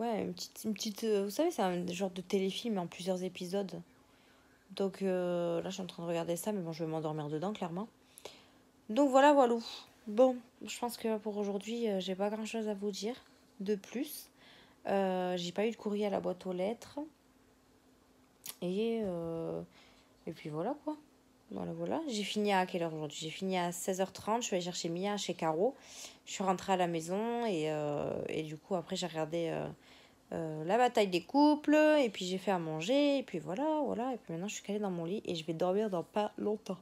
une petite vous savez, c'est un genre de téléfilm en plusieurs épisodes. Donc là, je suis en train de regarder ça, mais bon, je vais m'endormir dedans, clairement. Donc voilà, voilà. Bon, je pense que pour aujourd'hui, j'ai pas grand chose à vous dire de plus. J'ai pas eu de courrier à la boîte aux lettres. Et puis voilà quoi. Voilà. J'ai fini à quelle heure aujourd'hui? J'ai fini à 16h30. Je suis allée chercher Mia chez Caro. Je suis rentrée à la maison et du coup, après, j'ai regardé la bataille des couples. Et puis, j'ai fait à manger. Et puis voilà. Et puis maintenant, je suis calée dans mon lit et je vais dormir dans pas longtemps.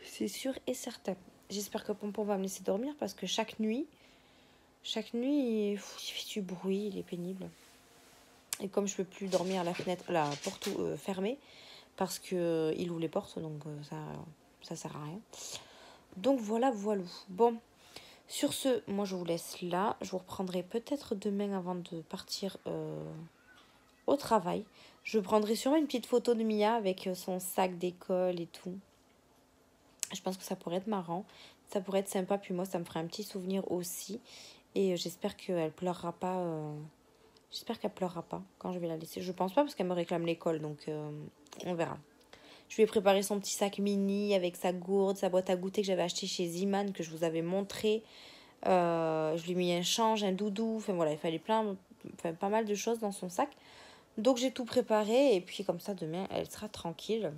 C'est sûr et certain. J'espère que Pompon va me laisser dormir parce que chaque nuit, il fait du bruit, il est pénible. Et comme je peux plus dormir à la fenêtre, la porte fermée, parce que il ouvre les portes, donc ça sert à rien. Donc voilà. Bon, sur ce, moi je vous laisse là. Je vous reprendrai peut-être demain avant de partir au travail. Je prendrai sûrement une petite photo de Mia avec son sac d'école et tout. Je pense que ça pourrait être marrant. Ça pourrait être sympa. Puis moi, ça me ferait un petit souvenir aussi. Et j'espère qu'elle pleurera pas. J'espère qu'elle pleurera pas quand je vais la laisser. Je pense pas parce qu'elle me réclame l'école. Donc on verra. Je lui ai préparé son petit sac mini avec sa gourde, sa boîte à goûter que j'avais acheté chez Ziman, que je vous avais montré. Je lui ai mis un change, un doudou. Enfin voilà, il fallait pas mal de choses dans son sac. Donc j'ai tout préparé. Et puis comme ça, demain, elle sera tranquille.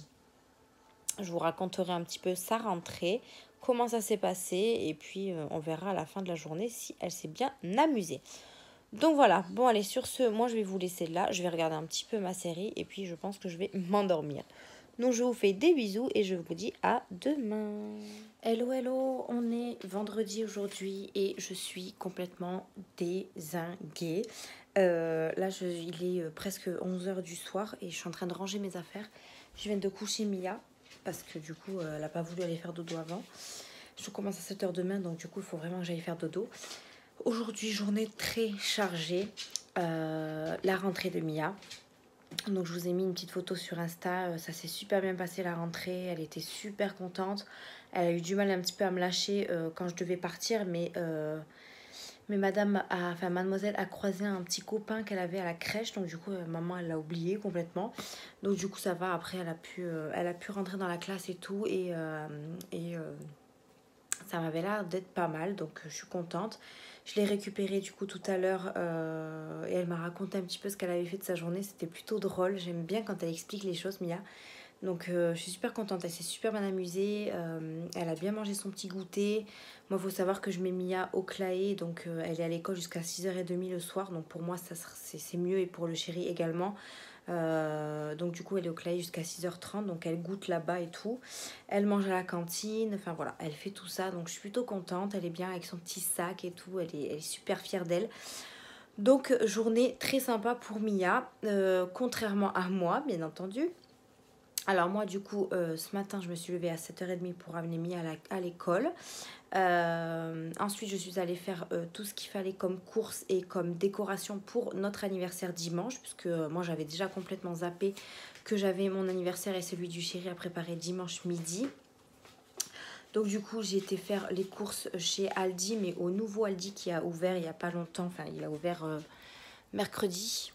Je vous raconterai un petit peu sa rentrée, comment ça s'est passé. Et puis on verra à la fin de la journée si elle s'est bien amusée. Donc voilà, bon allez, sur ce, moi je vais vous laisser là. Je vais regarder un petit peu ma série. Et puis je pense que je vais m'endormir. Donc je vous fais des bisous et je vous dis à demain. Hello, on est vendredi aujourd'hui et je suis complètement dézinguée. Là, il est presque 11h du soir et je suis en train de ranger mes affaires. Je viens de coucher Mia parce que du coup, elle n'a pas voulu aller faire dodo avant. Je commence à 7h demain, donc du coup, il faut vraiment que j'aille faire dodo. Aujourd'hui, journée très chargée. La rentrée de Mia. Donc je vous ai mis une petite photo sur Insta, ça s'est super bien passé la rentrée, elle était super contente. Elle a eu du mal un petit peu à me lâcher quand je devais partir, mais Mais mademoiselle a croisé un petit copain qu'elle avait à la crèche. Donc du coup, maman, elle l'a oublié complètement. Donc du coup, ça va. Après, elle a pu rentrer dans la classe et tout. Ça m'avait l'air d'être pas mal. Donc je suis contente. Je l'ai récupérée du coup tout à l'heure. Et elle m'a raconté un petit peu ce qu'elle avait fait de sa journée. C'était plutôt drôle. J'aime bien quand elle explique les choses, Mia. Donc je suis super contente, elle s'est super bien amusée, elle a bien mangé son petit goûter. Moi il faut savoir que je mets Mia au Claé, donc elle est à l'école jusqu'à 6h30 le soir, donc pour moi c'est mieux et pour le chéri également. Donc du coup elle est au Claé jusqu'à 6h30, donc elle goûte là-bas et tout. Elle mange à la cantine, enfin voilà, elle fait tout ça, donc je suis plutôt contente, elle est bien avec son petit sac et tout, elle est super fière d'elle. Donc journée très sympa pour Mia, contrairement à moi bien entendu. Alors moi du coup ce matin je me suis levée à 7h30 pour amener Mia à l'école. Ensuite je suis allée faire tout ce qu'il fallait comme course et comme décoration pour notre anniversaire dimanche. Puisque moi j'avais déjà complètement zappé que j'avais mon anniversaire et celui du chéri à préparer dimanche midi. Donc du coup j'ai été faire les courses chez Aldi, mais au nouveau Aldi qui a ouvert il n'y a pas longtemps. Enfin il a ouvert mercredi.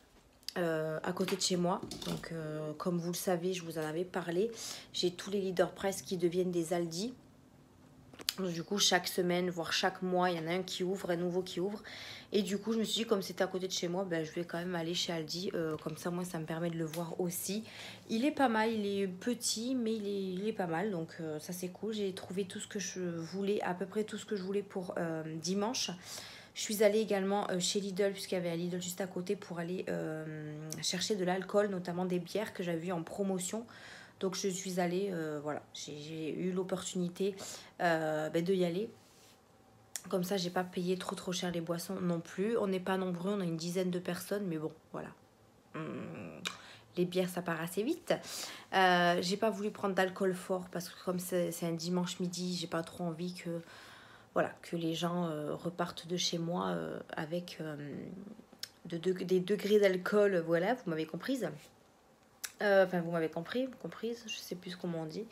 À côté de chez moi. Donc comme vous le savez, je vous en avais parlé, j'ai tous les Leader Price qui deviennent des Aldi. Donc, du coup chaque semaine voire chaque mois il y en a un qui ouvre, un nouveau qui ouvre, et du coup je me suis dit comme c'était à côté de chez moi, ben, je vais quand même aller chez Aldi, comme ça moi ça me permet de le voir aussi. Il est pas mal, il est petit mais il est pas mal, donc ça c'est cool. J'ai trouvé tout ce que je voulais, à peu près tout ce que je voulais pour dimanche. Je suis allée également chez Lidl, puisqu'il y avait un Lidl juste à côté, pour aller chercher de l'alcool, notamment des bières que j'avais vues en promotion. Donc je suis allée, voilà, j'ai eu l'opportunité de y aller. Comme ça, j'ai pas payé trop cher les boissons non plus. On n'est pas nombreux, on a une dizaine de personnes, mais bon, voilà. Les bières, ça part assez vite. J'ai pas voulu prendre d'alcool fort parce que comme c'est un dimanche midi, j'ai pas trop envie que... Voilà, que les gens repartent de chez moi avec des degrés d'alcool, voilà, vous m'avez comprise. Enfin, vous m'avez comprise, je sais plus comment on dit.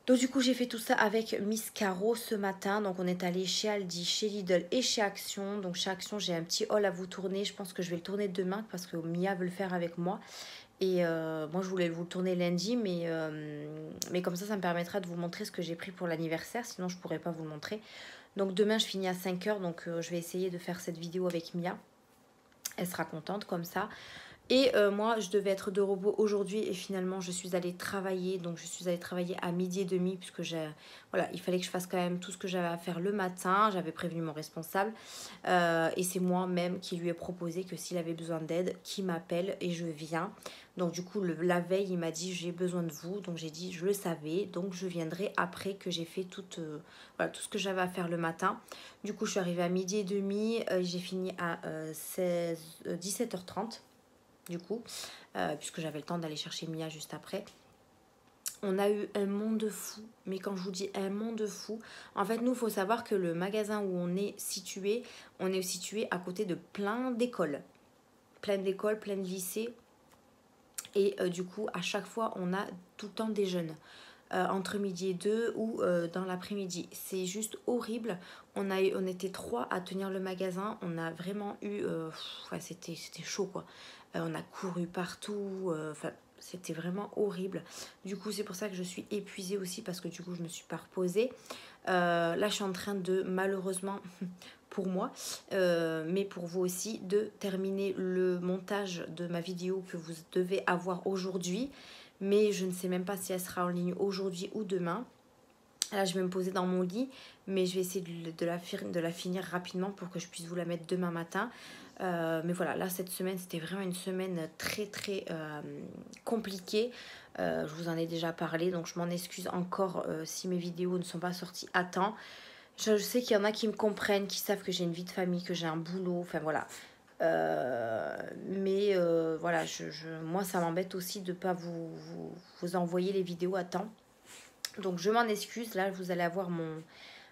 Donc du coup, j'ai fait tout ça avec Miss Caro ce matin. Donc on est allé chez Aldi, chez Lidl et chez Action. Donc chez Action, j'ai un petit haul à vous tourner. Je pense que je vais le tourner demain parce que Mia veut le faire avec moi. Et moi, je voulais vous le tourner lundi, mais comme ça me permettra de vous montrer ce que j'ai pris pour l'anniversaire. Sinon, je pourrais pas vous le montrer. Donc demain, je finis à 5h, donc je vais essayer de faire cette vidéo avec Mia. Elle sera contente comme ça. Et moi, je devais être de repos aujourd'hui et finalement, je suis allée travailler. Donc, je suis allée travailler à 12h30 puisque voilà, il fallait que je fasse quand même tout ce que j'avais à faire le matin. J'avais prévenu mon responsable. Et c'est moi-même qui lui ai proposé que s'il avait besoin d'aide, qu'il m'appelle et je viens. Donc, du coup, la veille, il m'a dit « j'ai besoin de vous ». Donc, j'ai dit « je le savais ». Donc, je viendrai après que j'ai fait voilà, tout ce que j'avais à faire le matin. Du coup, je suis arrivée à 12h30. J'ai fini à 17h30. Du coup, puisque j'avais le temps d'aller chercher Mia juste après. On a eu un monde fou, mais quand je vous dis un monde fou, en fait nous il faut savoir que le magasin où on est situé à côté de plein d'écoles, plein de lycées, et du coup à chaque fois on a tout le temps des jeunes. Entre midi et 2 ou dans l'après-midi. C'est juste horrible. On était 3 à tenir le magasin. On a vraiment eu... c'était chaud quoi. On a couru partout. C'était vraiment horrible. Du coup, c'est pour ça que je suis épuisée aussi parce que du coup, je me suis pas reposée. Là, je suis en train de, malheureusement, pour moi, mais pour vous aussi, de terminer le montage de ma vidéo que vous devez avoir aujourd'hui. Mais je ne sais même pas si elle sera en ligne aujourd'hui ou demain. Là, je vais me poser dans mon lit, mais je vais essayer de la finir rapidement pour que je puisse vous la mettre demain matin. Mais voilà, là, cette semaine, c'était vraiment une semaine très compliquée. Je vous en ai déjà parlé, donc je m'en excuse encore si mes vidéos ne sont pas sorties à temps. Je sais qu'il y en a qui me comprennent, qui savent que j'ai une vie de famille, que j'ai un boulot, enfin voilà. Voilà, moi ça m'embête aussi de ne pas vous envoyer les vidéos à temps. Donc je m'en excuse. Là vous allez avoir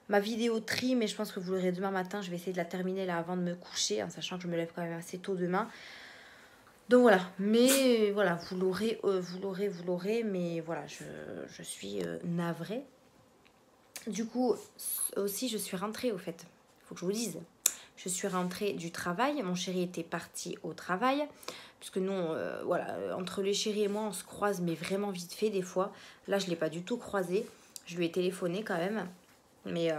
ma vidéo tri, mais je pense que vous l'aurez demain matin. Je vais essayer de la terminer là avant de me coucher, en sachant que je me lève quand même assez tôt demain. Donc voilà, mais voilà, vous l'aurez, mais voilà, je suis navrée. Du coup aussi je suis rentrée au fait, il faut que je vous dise. Je suis rentrée du travail, mon chéri était parti au travail. Puisque nous, voilà, entre les chéris et moi, on se croise, mais vraiment vite fait des fois. Là, je ne l'ai pas du tout croisé. Je lui ai téléphoné quand même. Mais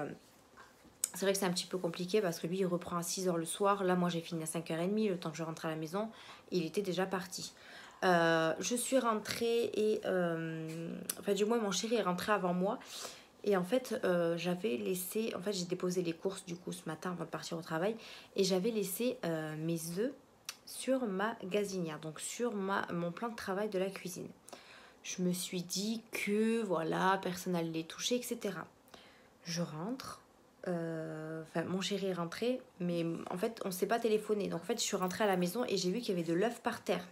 c'est vrai que c'est un petit peu compliqué parce que lui, il reprend à 6 h le soir. Là, moi, j'ai fini à 5 h 30. Le temps que je rentre à la maison, il était déjà parti. Je suis rentrée et... enfin, du moins, mon chéri est rentré avant moi. Et en fait, j'avais laissé... En fait, j'ai déposé les courses, du coup, ce matin, avant de partir au travail. Et j'avais laissé mes œufs sur ma gazinière, donc sur mon plan de travail de la cuisine. Je me suis dit que, voilà, personne n'allait les toucher, etc. Je rentre... Enfin, mon chéri est rentré, mais en fait, on ne s'est pas téléphoné. Donc, en fait, je suis rentrée à la maison et j'ai vu qu'il y avait de l'œuf par terre.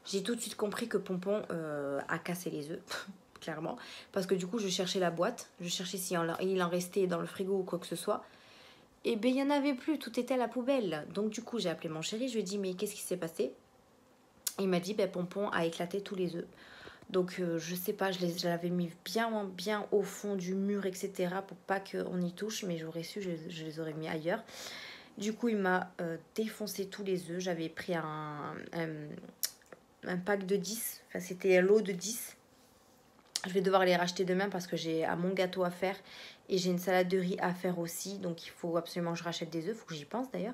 J'ai tout de suite compris que Pompon a cassé les œufs, clairement. Parce que du coup, je cherchais la boîte. Je cherchais si il en restait dans le frigo ou quoi que ce soit. Et bien, il n'y en avait plus. Tout était à la poubelle. Donc, du coup, j'ai appelé mon chéri. Je lui ai dit, mais qu'est-ce qui s'est passé? Il m'a dit, ben, Pompon a éclaté tous les œufs. Donc, je sais pas, je l'avais mis bien au fond du mur, etc. pour pas qu'on y touche. Mais j'aurais su, je les aurais mis ailleurs. Du coup, il m'a défoncé tous les œufs. J'avais pris un pack de 10. Enfin, c'était un lot de 10. Je vais devoir les racheter demain parce que j'ai à mon gâteau à faire. Et j'ai une salade de riz à faire aussi. Donc, il faut absolument que je rachète des œufs. Il faut que j'y pense d'ailleurs.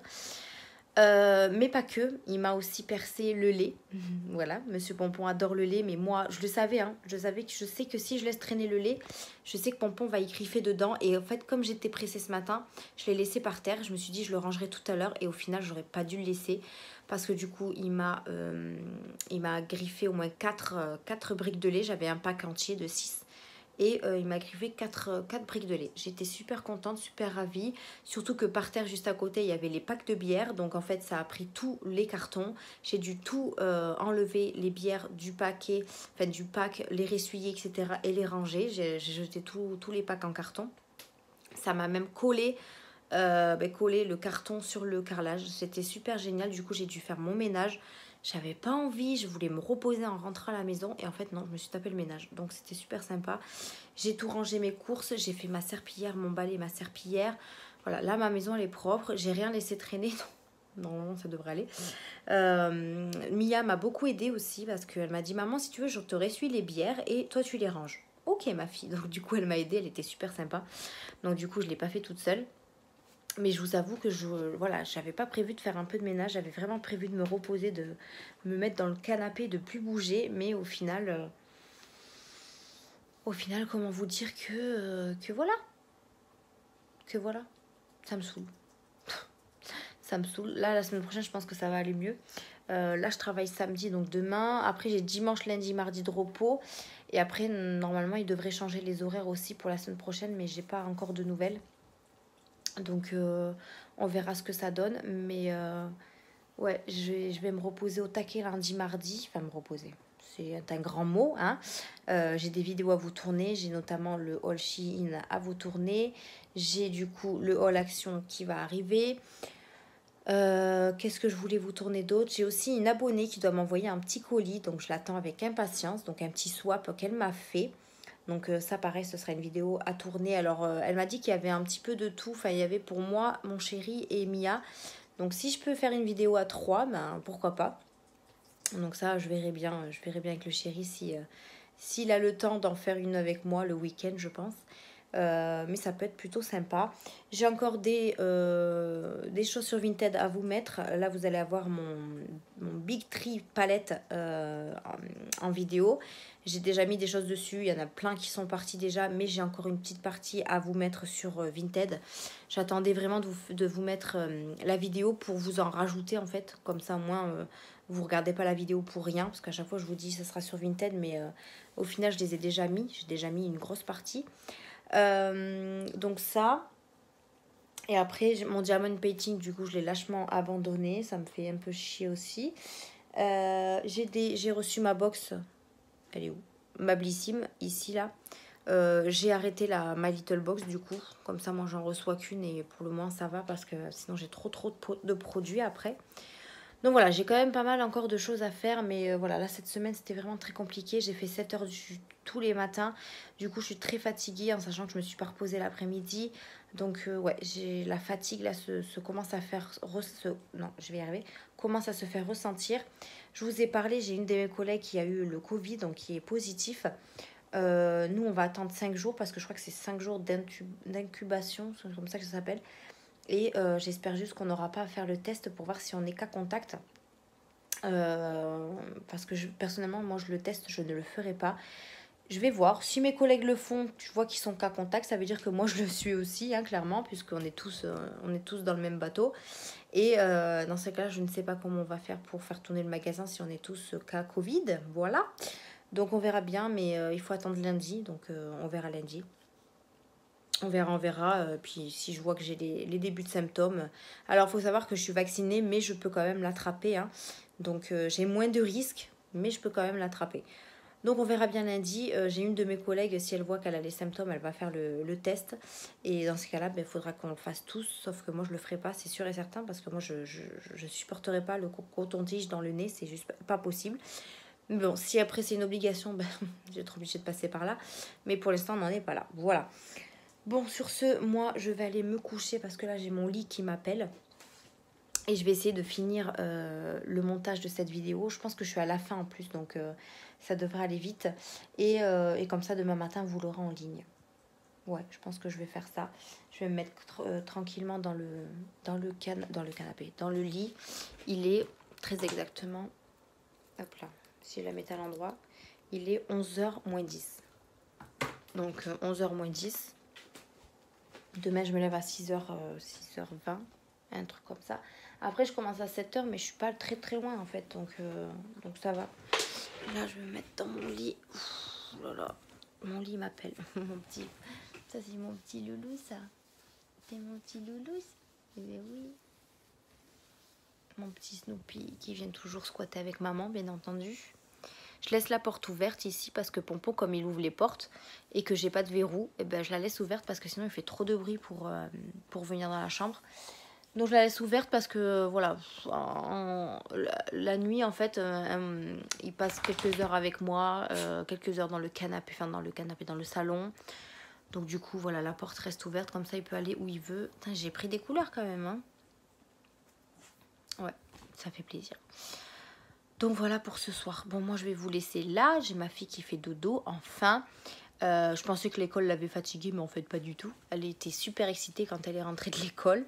Mais pas que, il m'a aussi percé le lait. Voilà, Monsieur Pompon adore le lait, mais moi, je le savais, hein, je sais que si je laisse traîner le lait, je sais que Pompon va y griffer dedans. Et en fait, comme j'étais pressée ce matin, je l'ai laissé par terre. Je me suis dit, je le rangerai tout à l'heure. Et au final, j'aurais pas dû le laisser parce que du coup, il m'a griffé au moins 4 briques de lait. J'avais un pack entier de 6. Et il m'a griffé 4 briques de lait. J'étais super contente, super ravie. Surtout que par terre, juste à côté, il y avait les packs de bière. Donc en fait, ça a pris tous les cartons. J'ai dû tout enlever, les bières du paquet, enfin du pack, les ressuyer, etc. et les ranger. J'ai jeté tous les packs en carton. Ça m'a même collé le carton sur le carrelage. C'était super génial. Du coup, j'ai dû faire mon ménage. J'avais pas envie, je voulais me reposer en rentrant à la maison. Et en fait, non, je me suis tapé le ménage. Donc, c'était super sympa. J'ai tout rangé mes courses. J'ai fait ma serpillière, mon balai, ma serpillière. Voilà, là, ma maison, elle est propre. J'ai rien laissé traîner. Normalement, ça devrait aller. Mia m'a beaucoup aidée aussi parce qu'elle m'a dit, maman, si tu veux, je te ressuie les bières et toi, tu les ranges. Ok, ma fille. Donc, du coup, elle m'a aidée. Elle était super sympa. Donc, du coup, je ne l'ai pas fait toute seule. Mais je vous avoue que j'avais pas prévu de faire un peu de ménage. J'avais vraiment prévu de me reposer, de me mettre dans le canapé, de plus bouger. Mais au final, comment vous dire que voilà. Que voilà. Ça me saoule. Ça me saoule. Là, la semaine prochaine, je pense que ça va aller mieux. Là, je travaille samedi, donc demain. Après, j'ai dimanche, lundi, mardi de repos. Et après, normalement, ils devraient changer les horaires aussi pour la semaine prochaine. Mais j'ai pas encore de nouvelles. Donc, on verra ce que ça donne. Mais ouais, je vais me reposer au taquet lundi, mardi. Enfin, me reposer. C'est un grand mot. Hein. J'ai des vidéos à vous tourner. J'ai notamment le haul Shein à vous tourner. J'ai du coup le haul Action qui va arriver. Qu'est-ce que je voulais vous tourner d'autre? J'ai aussi une abonnée qui doit m'envoyer un petit colis. Donc, je l'attends avec impatience. Donc, un petit swap qu'elle m'a fait. Donc ça pareil, ce sera une vidéo à tourner. Alors elle m'a dit qu'il y avait un petit peu de tout. Enfin il y avait pour moi, mon chéri et Mia. Donc si je peux faire une vidéo à 3, ben pourquoi pas. Donc ça je verrai bien avec le chéri s'il a le temps d'en faire une avec moi le week-end je pense. Mais ça peut être plutôt sympa. J'ai encore des choses sur Vinted à vous mettre. Là, vous allez avoir mon Big Tree palette en vidéo. J'ai déjà mis des choses dessus. Il y en a plein qui sont partis déjà. Mais j'ai encore une petite partie à vous mettre sur Vinted. J'attendais vraiment de vous mettre la vidéo pour vous en rajouter en fait. Comme ça, au moins, vous ne regardez pas la vidéo pour rien. Parce qu'à chaque fois, je vous dis ça sera sur Vinted. Mais au final, je les ai déjà mis. J'ai déjà mis une grosse partie. Donc ça. Et après mon diamond painting, du coup je l'ai lâchement abandonné. Ça me fait un peu chier aussi. J'ai reçu ma box. Elle est où? Ma Blissim, ici là. J'ai arrêté la My Little Box du coup. Comme ça moi j'en reçois qu'une. Et pour le moment ça va parce que sinon j'ai trop de produits après. Donc voilà, j'ai quand même pas mal encore de choses à faire. Mais voilà, là cette semaine c'était vraiment très compliqué. J'ai fait 7 heures tous les matins. Du coup je suis très fatiguée en sachant que je me suis pas reposée l'après-midi. Donc ouais, j'ai la fatigue là se commence à faire non, je vais y arriver. Commence à se faire ressentir. Je vous ai parlé, j'ai une de mes collègues qui a eu le Covid, donc qui est positif. Nous, on va attendre 5 jours parce que je crois que c'est 5 jours d'incubation, c'est comme ça que ça s'appelle. Et j'espère juste qu'on n'aura pas à faire le test pour voir si on est cas contact. Parce que personnellement, moi, le test, je ne le ferai pas. Je vais voir. Si mes collègues le font, tu vois qu'ils sont cas contact, ça veut dire que moi, je le suis aussi, hein, clairement, puisqu'on est tous, dans le même bateau. Et dans ces cas-là, je ne sais pas comment on va faire pour faire tourner le magasin si on est tous cas Covid. Voilà. Donc, on verra bien, mais il faut attendre lundi. Donc, on verra lundi. On verra. Puis si je vois que j'ai les débuts de symptômes. Alors, il faut savoir que je suis vaccinée, mais je peux quand même l'attraper. Hein. Donc, j'ai moins de risques, mais je peux quand même l'attraper. Donc, on verra bien lundi. J'ai une de mes collègues, si elle voit qu'elle a les symptômes, elle va faire le test. Et dans ce cas-là, il faudra qu'on le fasse tous. Sauf que moi, je le ferai pas, c'est sûr et certain. Parce que moi, je supporterai pas le coton-tige dans le nez. C'est juste pas possible. Mais bon, si après c'est une obligation, je vais être obligée de passer par là. Mais pour l'instant, on n'en est pas là. Voilà. Bon, sur ce, moi, je vais aller me coucher parce que là, j'ai mon lit qui m'appelle. Et je vais essayer de finir le montage de cette vidéo. Je pense que je suis à la fin en plus, donc ça devrait aller vite. Et comme ça, demain matin, vous l'aurez en ligne. Ouais, je pense que je vais faire ça. Je vais me mettre tranquillement dans le canapé, dans le lit. Il est très exactement... Hop là, si je la mets à l'endroit. Il est 11h moins 10. Donc 11h moins 10. Demain, je me lève à 6h, 6h20, un truc comme ça. Après, je commence à 7h, mais je suis pas très très loin en fait, donc ça va. Là, je vais me mettre dans mon lit. Ouh là là, mon lit m'appelle. Mon petit, ça c'est mon petit loulou, ça. C'est mon petit loulou, ça. Eh bien oui. Mon petit Snoopy qui vient toujours squatter avec maman, bien entendu. Je laisse la porte ouverte ici parce que Pompon, comme il ouvre les portes et que j'ai pas de verrou, et je la laisse ouverte parce que sinon il fait trop de bruit pour venir dans la chambre. Donc je la laisse ouverte parce que voilà, la nuit en fait, il passe quelques heures avec moi, quelques heures dans le canapé, dans le salon. Donc du coup voilà, la porte reste ouverte, comme ça il peut aller où il veut. J'ai pris des couleurs quand même, hein. Ouais, ça fait plaisir. Donc voilà pour ce soir. Bon, moi je vais vous laisser là. J'ai ma fille qui fait dodo, enfin. Je pensais que l'école l'avait fatiguée, mais en fait pas du tout. Elle était super excitée quand elle est rentrée de l'école.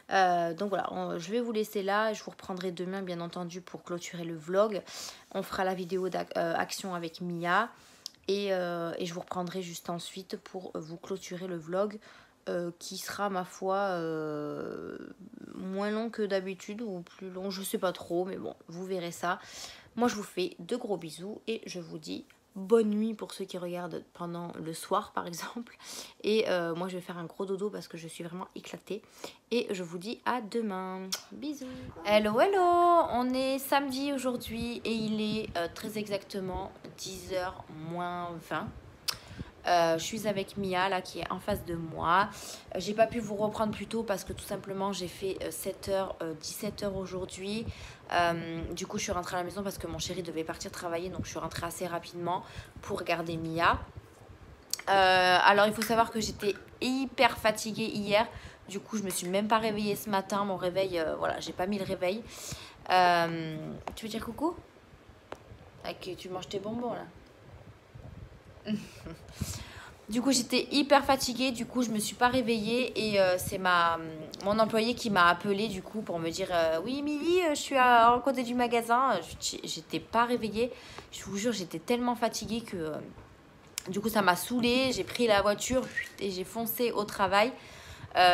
Donc voilà, je vais vous laisser là. Je vous reprendrai demain, bien entendu, pour clôturer le vlog. On fera la vidéo d'action avec Mia. Et je vous reprendrai juste ensuite pour vous clôturer le vlog. Qui sera, ma foi, moins long que d'habitude ou plus long, je sais pas trop, mais bon, vous verrez ça. Moi, je vous fais de gros bisous et je vous dis bonne nuit pour ceux qui regardent pendant le soir, par exemple. Et moi, je vais faire un gros dodo parce que je suis vraiment éclatée. Et je vous dis à demain. Bisous. Hello, hello. On est samedi aujourd'hui et il est très exactement 10h moins 20. Je suis avec Mia là qui est en face de moi. J'ai pas pu vous reprendre plus tôt parce que tout simplement j'ai fait 7h, 17h aujourd'hui. Du coup je suis rentrée à la maison parce que mon chéri devait partir travailler, donc je suis rentrée assez rapidement pour regarder Mia. Alors il faut savoir que j'étais hyper fatiguée hier. Du coup je me suis même pas réveillée ce matin. Mon réveil, voilà, j'ai pas mis le réveil. Tu veux dire coucou? Ok, tu manges tes bonbons là. Du coup j'étais hyper fatiguée, du coup je me suis pas réveillée et c'est mon employé qui m'a appelée du coup pour me dire oui Milly, je suis à côté du magasin. J'étais pas réveillée, je vous jure, j'étais tellement fatiguée que du coup ça m'a saoulée. J'ai pris la voiture et j'ai foncé au travail.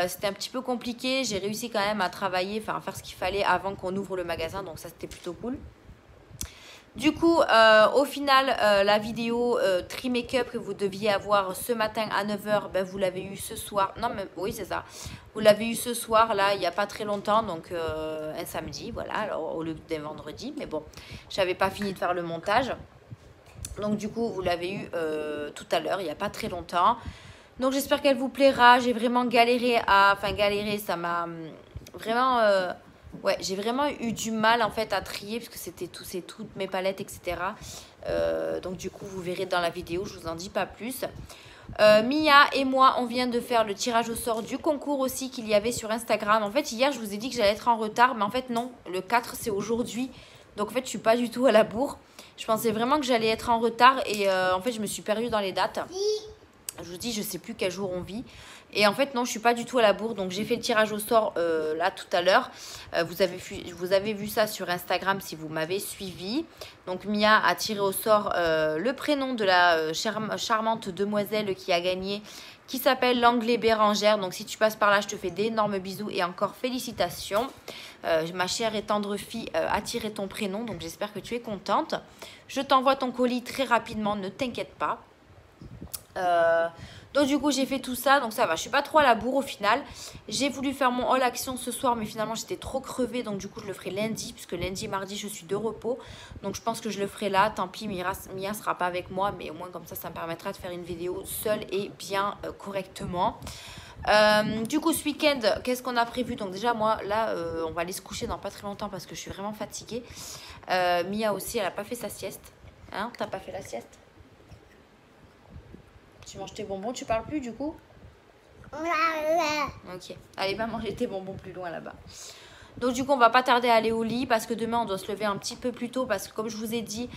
C'était un petit peu compliqué, j'ai réussi quand même à travailler, enfin à faire ce qu'il fallait avant qu'on ouvre le magasin, donc ça c'était plutôt cool. Du coup, au final, la vidéo Tri Make-up que vous deviez avoir ce matin à 9h, vous l'avez eu ce soir. Non, mais oui, c'est ça. Vous l'avez eu ce soir, là, il n'y a pas très longtemps, donc un samedi, voilà, alors, au lieu d'un vendredi. Mais bon, j'avais pas fini de faire le montage. Donc du coup, vous l'avez eu tout à l'heure, il n'y a pas très longtemps. Donc j'espère qu'elle vous plaira. J'ai vraiment galéré Enfin, galéré, ça m'a vraiment... Ouais, j'ai vraiment eu du mal en fait à trier parce que c'est toutes mes palettes, etc. Donc du coup, vous verrez dans la vidéo, je vous en dis pas plus. Mia et moi, on vient de faire le tirage au sort du concours aussi qu'il y avait sur Instagram. En fait, hier, je vous ai dit que j'allais être en retard, mais en fait, non. Le 4, c'est aujourd'hui. Donc, en fait, je suis pas du tout à la bourre. Je pensais vraiment que j'allais être en retard et en fait, je me suis perdue dans les dates. Je vous dis, je sais plus quel jour on vit. Et en fait, non, je suis pas du tout à la bourre. Donc, j'ai fait le tirage au sort là tout à l'heure. Vous avez vu ça sur Instagram si vous m'avez suivi. Donc, Mia a tiré au sort le prénom de la charmante demoiselle qui a gagné, qui s'appelle l'Anglais Bérangère. Donc, si tu passes par là, je te fais d'énormes bisous et encore félicitations. Ma chère et tendre fille a tiré ton prénom. Donc, j'espère que tu es contente. Je t'envoie ton colis très rapidement, ne t'inquiète pas. Donc du coup j'ai fait tout ça, donc ça va, je suis pas trop à la bourre au final. J'ai voulu faire mon haul action ce soir, mais finalement j'étais trop crevée, donc du coup je le ferai lundi, puisque lundi mardi je suis de repos. Donc je pense que je le ferai là, tant pis, Mia sera pas avec moi, mais au moins comme ça me permettra de faire une vidéo seule et bien correctement. Du coup ce week-end, qu'est-ce qu'on a prévu? Donc déjà moi là on va aller se coucher dans pas très longtemps parce que je suis vraiment fatiguée. Mia aussi, elle a pas fait sa sieste. Hein, t'as pas fait la sieste? Tu manges tes bonbons, tu parles plus du coup? Ok, allez va manger tes bonbons plus loin là-bas. Donc du coup on va pas tarder à aller au lit parce que demain on doit se lever un petit peu plus tôt parce que comme je vous ai dit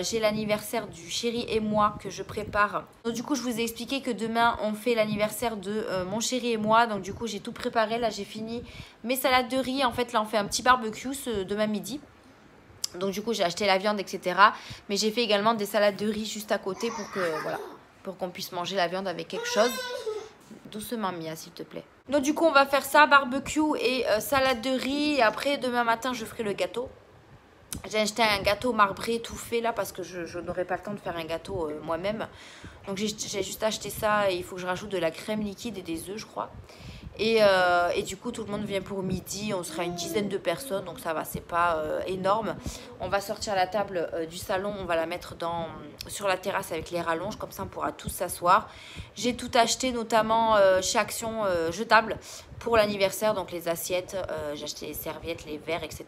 j'ai l'anniversaire du chéri et moi que je prépare. Donc du coup je vous ai expliqué que demain on fait l'anniversaire de mon chéri et moi. Donc du coup j'ai tout préparé, là j'ai fini mes salades de riz. En fait là on fait un petit barbecue demain midi. Donc du coup j'ai acheté la viande etc. Mais j'ai fait également des salades de riz juste à côté pour que voilà, pour qu'on puisse manger la viande avec quelque chose. Doucement Mia s'il te plaît. Donc du coup on va faire ça, barbecue et salade de riz. Et après demain matin je ferai le gâteau. J'ai acheté un gâteau marbré tout fait là parce que je n'aurai pas le temps de faire un gâteau moi-même. Donc j'ai juste acheté ça et il faut que je rajoute de la crème liquide et des œufs je crois. Et du coup tout le monde vient pour midi, on sera une dizaine de personnes, donc ça va, c'est pas énorme. On va sortir la table du salon, on va la mettre sur la terrasse avec les rallonges, comme ça on pourra tous s'asseoir. J'ai tout acheté, notamment chez Action Jetable pour l'anniversaire, donc les assiettes, j'ai acheté les serviettes, les verres, etc.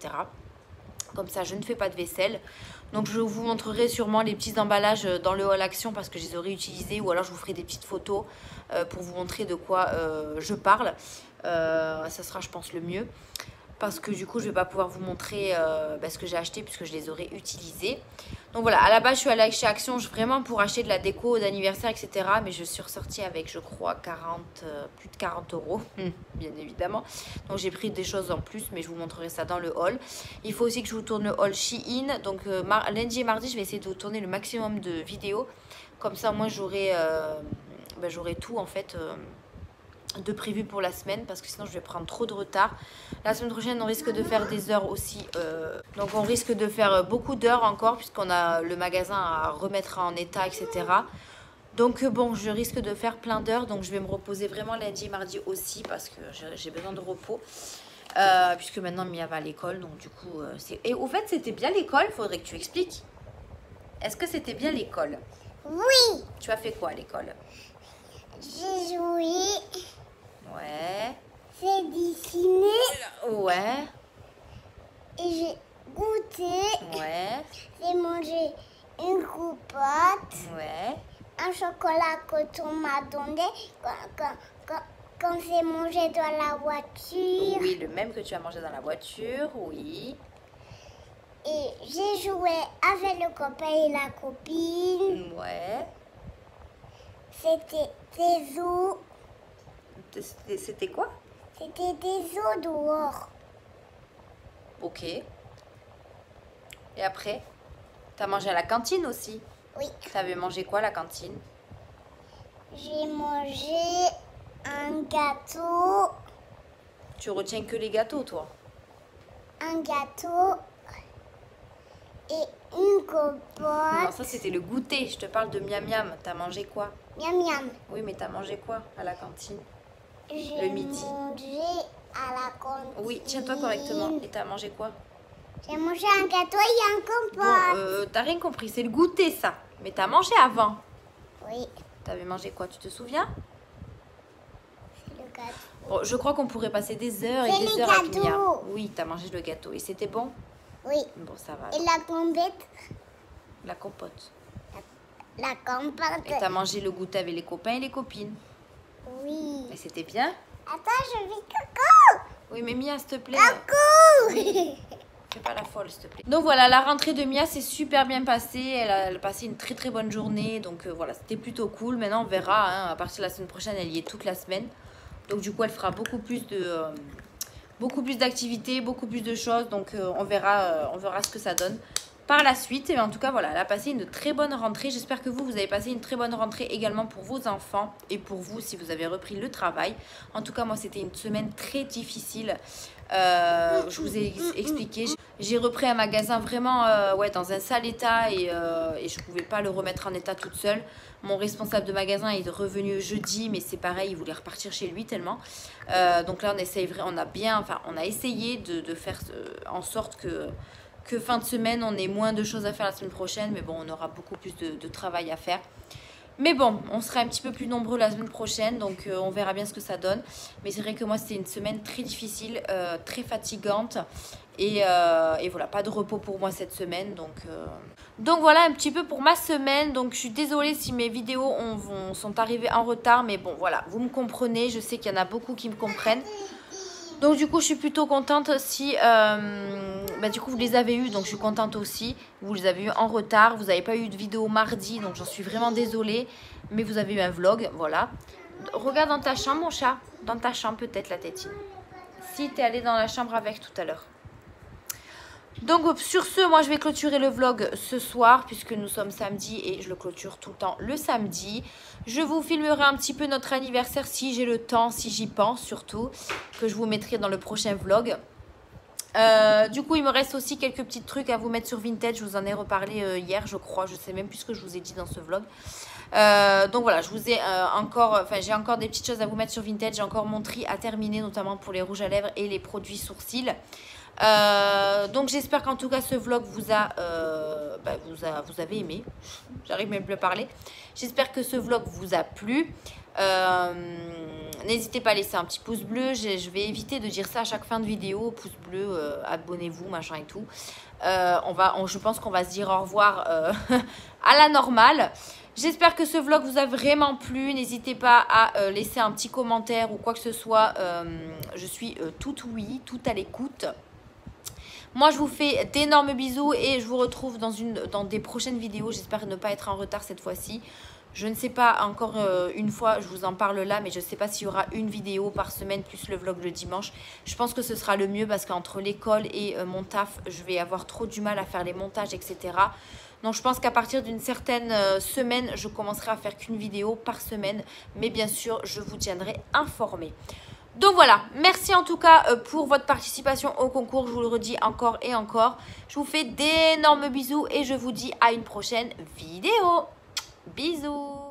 Comme ça je ne fais pas de vaisselle. Donc je vous montrerai sûrement les petits emballages dans le haul action parce que je les aurai utilisés, ou alors je vous ferai des petites photos pour vous montrer de quoi je parle. Ça sera je pense le mieux parce que du coup je vais pas pouvoir vous montrer ce que j'ai acheté puisque je les aurai utilisés. Donc voilà, à la base je suis allée chez Action vraiment pour acheter de la déco d'anniversaire etc. Mais je suis ressortie avec je crois plus de 40 euros bien évidemment. Donc j'ai pris des choses en plus mais je vous montrerai ça dans le haul. Il faut aussi que je vous tourne le haul Shein. Donc lundi et mardi je vais essayer de vous tourner le maximum de vidéos. Comme ça moi j'aurai tout en fait de prévu pour la semaine parce que sinon je vais prendre trop de retard. La semaine prochaine on risque de faire des heures aussi, donc on risque de faire beaucoup d'heures encore puisqu'on a le magasin à remettre en état etc. Donc bon, je risque de faire plein d'heures, donc je vais me reposer vraiment lundi et mardi aussi parce que j'ai besoin de repos puisque maintenant Mia va à l'école. Donc du coup et au fait c'était bien l'école, faudrait que tu expliques. Est-ce que c'était bien l'école? Oui. Tu as fait quoi à l'école? J'ai joué. Ouais. J'ai dessiné. Ouais. Et j'ai goûté. Ouais. J'ai mangé une compote. Ouais. Un chocolat que on m'a donné quand j'ai mangé dans la voiture. Oui, le même que tu as mangé dans la voiture, oui. Et j'ai joué avec le copain et la copine. Ouais. C'était des œufs. C'était quoi? C'était des œufs dehors. Ok. Et après, t'as mangé à la cantine aussi? Oui. T'avais mangé quoi à la cantine? J'ai mangé un gâteau. Tu retiens que les gâteaux, toi? Un gâteau et une compote. Non, ça c'était le goûter. Je te parle de miam miam. T'as mangé quoi? Miam miam. Oui, mais t'as mangé quoi à la cantine? J'ai Le midi. mangé à la cantine. Oui, tiens-toi correctement. Et t'as mangé quoi? J'ai mangé un gâteau et un compote. Bon, t'as rien compris. C'est le goûter, ça. Mais t'as mangé avant. Oui, T'avais mangé quoi? Tu te souviens? c'est le gâteau. Bon, je crois qu'on pourrait passer des heures et C'est des les heures avec Mia. gâteaux. Oui, t'as mangé le gâteau. Et c'était bon? Oui. Bon, ça va. Et la compote. La compote. La campagne. Et t'as mangé le goûter avec les copains et les copines. Oui. Et c'était bien? Attends, je vais coucou. Oui, mais Mia, s'il te plaît. Coucou. Fais pas la folle, s'il te plaît. Donc voilà, la rentrée de Mia s'est super bien passée. Elle a passé une très très bonne journée. Donc voilà, c'était plutôt cool. Maintenant, on verra. Hein, à partir de la semaine prochaine, elle y est toute la semaine. Donc du coup, elle fera beaucoup plus d'activités, beaucoup plus de choses. Donc on verra ce que ça donne par la suite. Et en tout cas, voilà, elle a passé une très bonne rentrée. J'espère que vous avez passé une très bonne rentrée également pour vos enfants et pour vous si vous avez repris le travail. En tout cas, moi, c'était une semaine très difficile. Je vous ai expliqué. J'ai repris un magasin vraiment dans un sale état et je ne pouvais pas le remettre en état toute seule. Mon responsable de magasin est revenu jeudi, mais c'est pareil, il voulait repartir chez lui tellement. Donc là, on a essayé de faire en sorte que fin de semaine, on ait moins de choses à faire la semaine prochaine. Mais bon, on aura beaucoup plus de travail à faire. Mais bon, on sera un petit peu plus nombreux la semaine prochaine, donc on verra bien ce que ça donne. Mais c'est vrai que moi, c'était une semaine très difficile, très fatigante. Et voilà, pas de repos pour moi cette semaine. Donc voilà un petit peu pour ma semaine. Donc je suis désolée si mes vidéos sont arrivées en retard. Mais bon, voilà, vous me comprenez. Je sais qu'il y en a beaucoup qui me comprennent. Donc du coup, je suis plutôt contente si... du coup, vous les avez eues, donc je suis contente aussi. Vous les avez eues en retard. Vous n'avez pas eu de vidéo mardi, donc j'en suis vraiment désolée. Mais vous avez eu un vlog, voilà. Regarde dans ta chambre, mon chat. Dans ta chambre, peut-être, la tétine. Si tu es allé dans la chambre avec tout à l'heure. Donc sur ce, moi je vais clôturer le vlog ce soir puisque nous sommes samedi et je le clôture tout le temps le samedi. Je vous filmerai un petit peu notre anniversaire si j'ai le temps, si j'y pense surtout, que je vous mettrai dans le prochain vlog. Du coup il me reste aussi quelques petits trucs à vous mettre sur Vinted. Je vous en ai reparlé hier je crois, je sais même plus ce que je vous ai dit dans ce vlog. Donc voilà, je vous ai j'ai encore des petites choses à vous mettre sur Vinted. J'ai encore mon tri à terminer, notamment pour les rouges à lèvres et les produits sourcils. Donc j'espère qu'en tout cas ce vlog vous avez aimé. J'arrive même plus à parler. J'espère que ce vlog vous a plu. N'hésitez pas à laisser un petit pouce bleu. Je vais éviter de dire ça à chaque fin de vidéo. Pouce bleu, abonnez-vous, machin et tout. Je pense qu'on va se dire au revoir à la normale. J'espère que ce vlog vous a vraiment plu. N'hésitez pas à laisser un petit commentaire ou quoi que ce soit. Je suis tout oui, tout à l'écoute. Moi, je vous fais d'énormes bisous et je vous retrouve dans des prochaines vidéos. J'espère ne pas être en retard cette fois-ci. Je ne sais pas, encore une fois, je vous en parle là, mais je ne sais pas s'il y aura une vidéo par semaine plus le vlog le dimanche. Je pense que ce sera le mieux parce qu'entre l'école et mon taf, je vais avoir trop du mal à faire les montages, etc. Donc, je pense qu'à partir d'une certaine semaine, je commencerai à faire qu'une vidéo par semaine. Mais bien sûr, je vous tiendrai informé. Donc voilà, merci en tout cas pour votre participation au concours. Je vous le redis encore et encore. Je vous fais d'énormes bisous et je vous dis à une prochaine vidéo. Bisous.